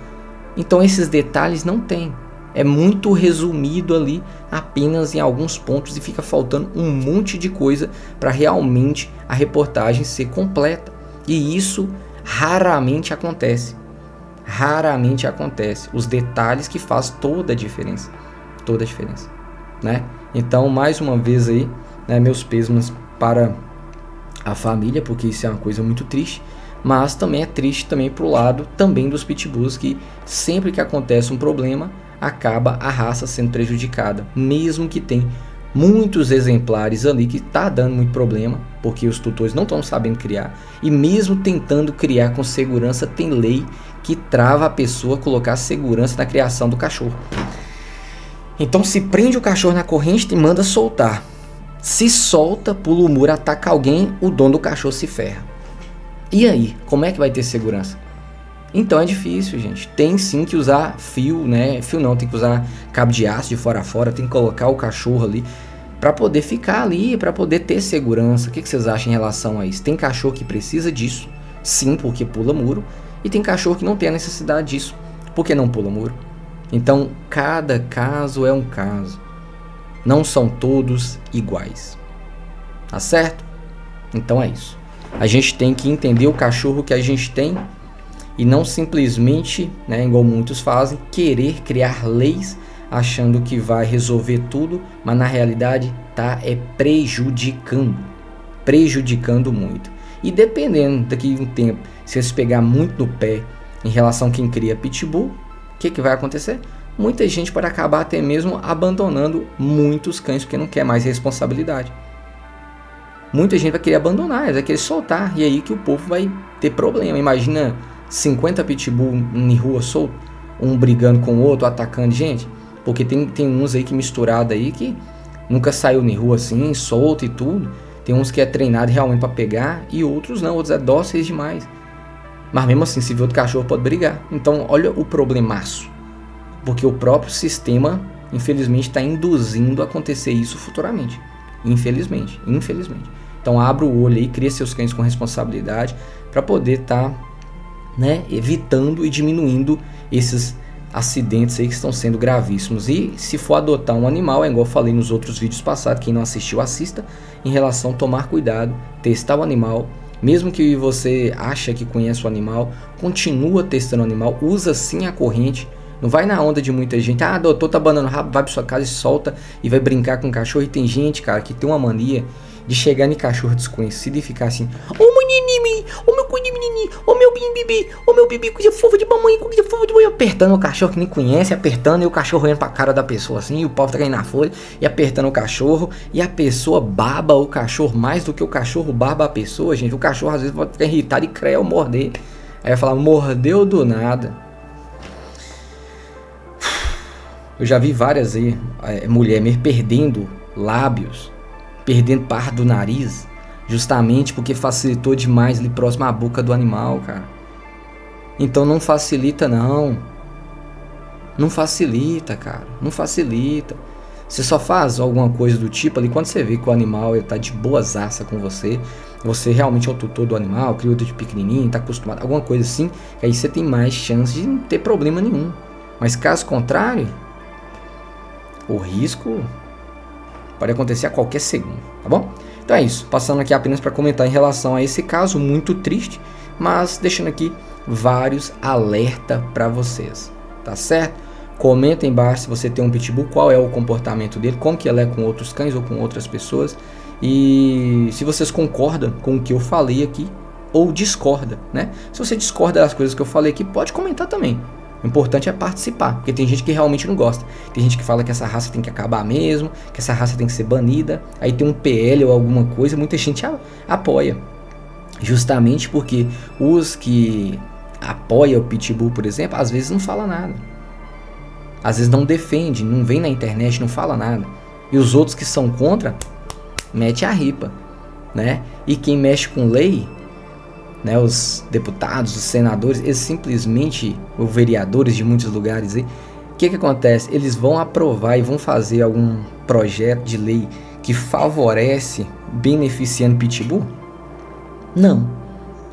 Então esses detalhes não tem. É muito resumido ali apenas em alguns pontos e fica faltando um monte de coisa para realmente a reportagem ser completa. E isso raramente acontece. Raramente acontece. Os detalhes que faz toda a diferença. Toda a diferença, né? Então, mais uma vez aí, né, meus pêsames para a família, porque isso é uma coisa muito triste, mas também é triste também pro lado também dos pitbulls, que sempre que acontece um problema, acaba a raça sendo prejudicada, mesmo que tem muitos exemplares ali que tá dando muito problema, porque os tutores não estão sabendo criar, e mesmo tentando criar com segurança, tem lei que trava a pessoa a colocar segurança na criação do cachorro. Então se prende o cachorro na corrente e manda soltar. Se solta, pula o muro, ataca alguém, o dono do cachorro se ferra. E aí, como é que vai ter segurança? Então é difícil, gente. Tem sim que usar fio, né? Fio não, tem que usar cabo de aço de fora a fora, tem que colocar o cachorro ali para poder ficar ali, para poder ter segurança. O que vocês acham em relação a isso? Tem cachorro que precisa disso, sim, porque pula muro, e tem cachorro que não tem a necessidade disso, porque não pula muro. Então, cada caso é um caso. Não são todos iguais. Tá certo? Então é isso. A gente tem que entender o cachorro que a gente tem e não simplesmente, né, igual muitos fazem, querer criar leis achando que vai resolver tudo, mas na realidade tá prejudicando muito. E dependendo daqui de um tempo, se eles pegar muito no pé em relação a quem cria pitbull, o que vai acontecer? Muita gente pode acabar até mesmo abandonando muitos cães porque não quer mais responsabilidade. Muita gente vai querer abandonar, vai querer soltar, e aí que o povo vai ter problema. Imagina 50 pitbull em rua solto, um brigando com o outro, atacando gente, porque tem uns aí que misturado aí que nunca saiu em rua assim, solto e tudo. Tem uns que é treinado realmente para pegar e outros não, outros é dóceis demais. Mas mesmo assim, se vê outro cachorro pode brigar. Então olha o problemaço, porque o próprio sistema infelizmente está induzindo a acontecer isso futuramente. Infelizmente. Então abra o olho aí, cria seus cães com responsabilidade para poder estar evitando e diminuindo esses acidentes aí que estão sendo gravíssimos. E se for adotar um animal, é igual eu falei nos outros vídeos passados, quem não assistiu, assista, em relação a tomar cuidado, testar o animal. Mesmo que você acha que conhece o animal, continua testando o animal, usa sim a corrente. Não vai na onda de muita gente, doutor, tá abanando o rabo, vai pra sua casa e solta e vai brincar com o cachorro. E tem gente, cara, que tem uma mania de chegar em cachorro desconhecido e ficar assim: menininho, meu menininho, meu bibi, coisa fofa de mamãe, coisa fofa de mãe, apertando o cachorro que nem conhece, apertando, e o cachorro olhando pra cara da pessoa assim, e o pau tá caindo na folha, e apertando o cachorro, e a pessoa baba o cachorro mais do que o cachorro baba a pessoa, gente. O cachorro às vezes pode ficar irritado e creia ou morder. Aí vai falar: mordeu do nada. Eu já vi várias aí, mulher perdendo lábios, perdendo parte do nariz, justamente porque facilitou demais ali próximo à boca do animal, cara. Então não facilita não. Não facilita, cara. Não facilita. Você só faz alguma coisa do tipo ali quando você vê que o animal ele tá de boazaça com você. Você realmente é o tutor do animal, criou de pequenininho, tá acostumado, alguma coisa assim. Aí você tem mais chance de não ter problema nenhum. Mas caso contrário, o risco pode acontecer a qualquer segundo, tá bom? Então é isso, passando aqui apenas para comentar em relação a esse caso muito triste, mas deixando aqui vários alertas para vocês, tá certo? Comenta aí embaixo se você tem um pitbull, qual é o comportamento dele, como que ele é com outros cães ou com outras pessoas, e se vocês concordam com o que eu falei aqui ou discorda, né? Se você discorda das coisas que eu falei aqui, pode comentar também. O importante é participar, porque tem gente que realmente não gosta. Tem gente que fala que essa raça tem que acabar mesmo, que essa raça tem que ser banida. Aí tem um PL ou alguma coisa, muita gente apoia. Justamente porque os que apoiam o pitbull, por exemplo, às vezes não fala nada. Às vezes não defende, não vem na internet, não fala nada. E os outros que são contra, mete a ripa, né? E quem mexe com lei, né, os deputados, os senadores, eles simplesmente, os vereadores de muitos lugares aí, o que acontece? Eles vão aprovar e vão fazer algum projeto de lei que favorece, beneficiando pitbull? Não.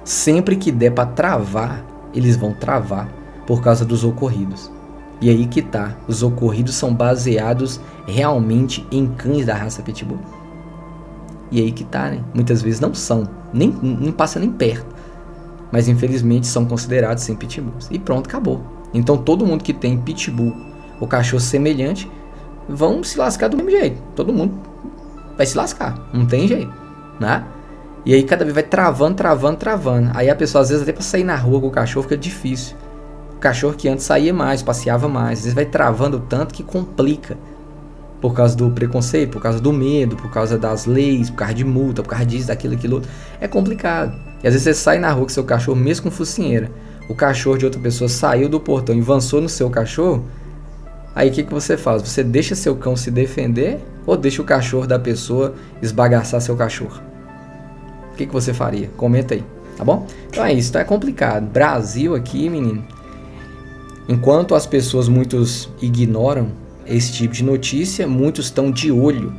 Sempre que der para travar, eles vão travar por causa dos ocorridos. E aí que tá, os ocorridos são baseados realmente em cães da raça pitbull. E aí que tá, né? Muitas vezes não são, nem passa nem perto. Mas infelizmente são considerados sem pitbulls. E pronto, acabou. Então todo mundo que tem pitbull ou cachorro semelhante vão se lascar do mesmo jeito. Todo mundo vai se lascar, não tem jeito, né? E aí cada vez vai travando. Aí a pessoa às vezes até para sair na rua com o cachorro fica difícil. O cachorro que antes saía mais, passeava mais, às vezes vai travando tanto que complica. Por causa do preconceito, por causa do medo, por causa das leis, por causa de multa, por causa disso, daquilo, aquilo outro. É complicado. E às vezes você sai na rua com seu cachorro, mesmo com focinheira. O cachorro de outra pessoa saiu do portão e avançou no seu cachorro. Aí o que você faz? Você deixa seu cão se defender ou deixa o cachorro da pessoa esbagaçar seu cachorro? O que você faria? Comenta aí, tá bom? Então é isso, então é complicado. Brasil aqui, menino. Enquanto as pessoas, muitos ignoram esse tipo de notícia, muitos estão de olho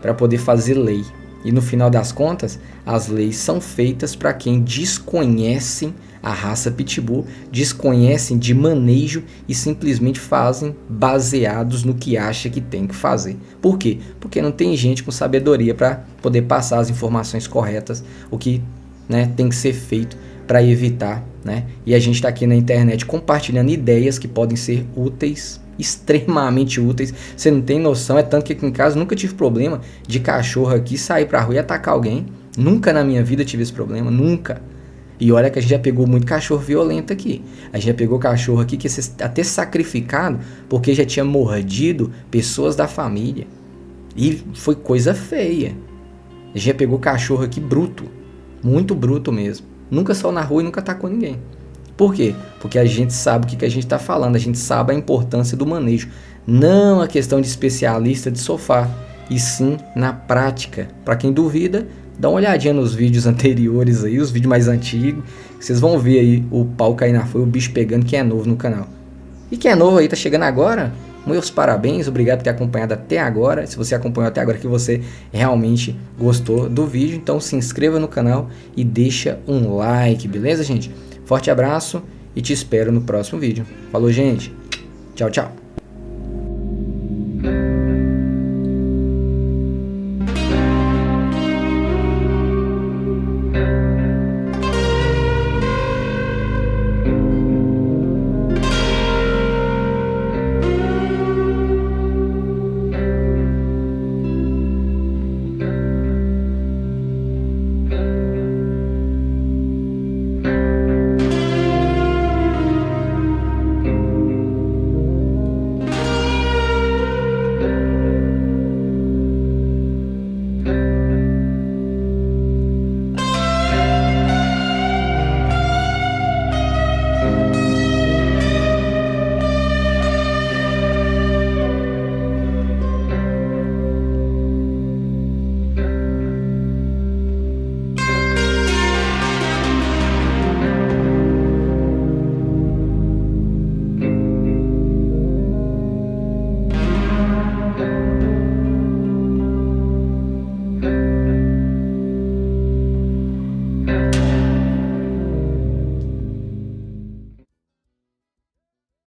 para poder fazer lei. E no final das contas, as leis são feitas para quem desconhecem a raça pitbull, desconhecem de manejo e simplesmente fazem baseados no que acha que tem que fazer. Por quê? Porque não tem gente com sabedoria para poder passar as informações corretas, o que, né, tem que ser feito para evitar, né? E a gente está aqui na internet compartilhando ideias que podem ser úteis, extremamente úteis. Você não tem noção, é tanto que aqui em casa nunca tive problema de cachorro aqui sair pra rua e atacar alguém. Nunca na minha vida tive esse problema, nunca. E olha que a gente já pegou muito cachorro violento aqui. A gente já pegou cachorro aqui que até sacrificado porque já tinha mordido pessoas da família. E foi coisa feia. A gente já pegou cachorro aqui bruto, muito bruto mesmo. Nunca saiu na rua e nunca atacou ninguém. Por quê? Porque a gente sabe o que a gente está falando, a gente sabe a importância do manejo. Não a questão de especialista de sofá, e sim na prática. Para quem duvida, dá uma olhadinha nos vídeos anteriores aí, os vídeos mais antigos. Vocês vão ver aí o pau cair na folha, o bicho pegando, quem é novo no canal. E quem é novo aí, tá chegando agora, meus parabéns, obrigado por ter acompanhado até agora. Se você acompanhou até agora, que você realmente gostou do vídeo, então se inscreva no canal e deixa um like, beleza, gente? Forte abraço e te espero no próximo vídeo. Falou, gente. Tchau, tchau.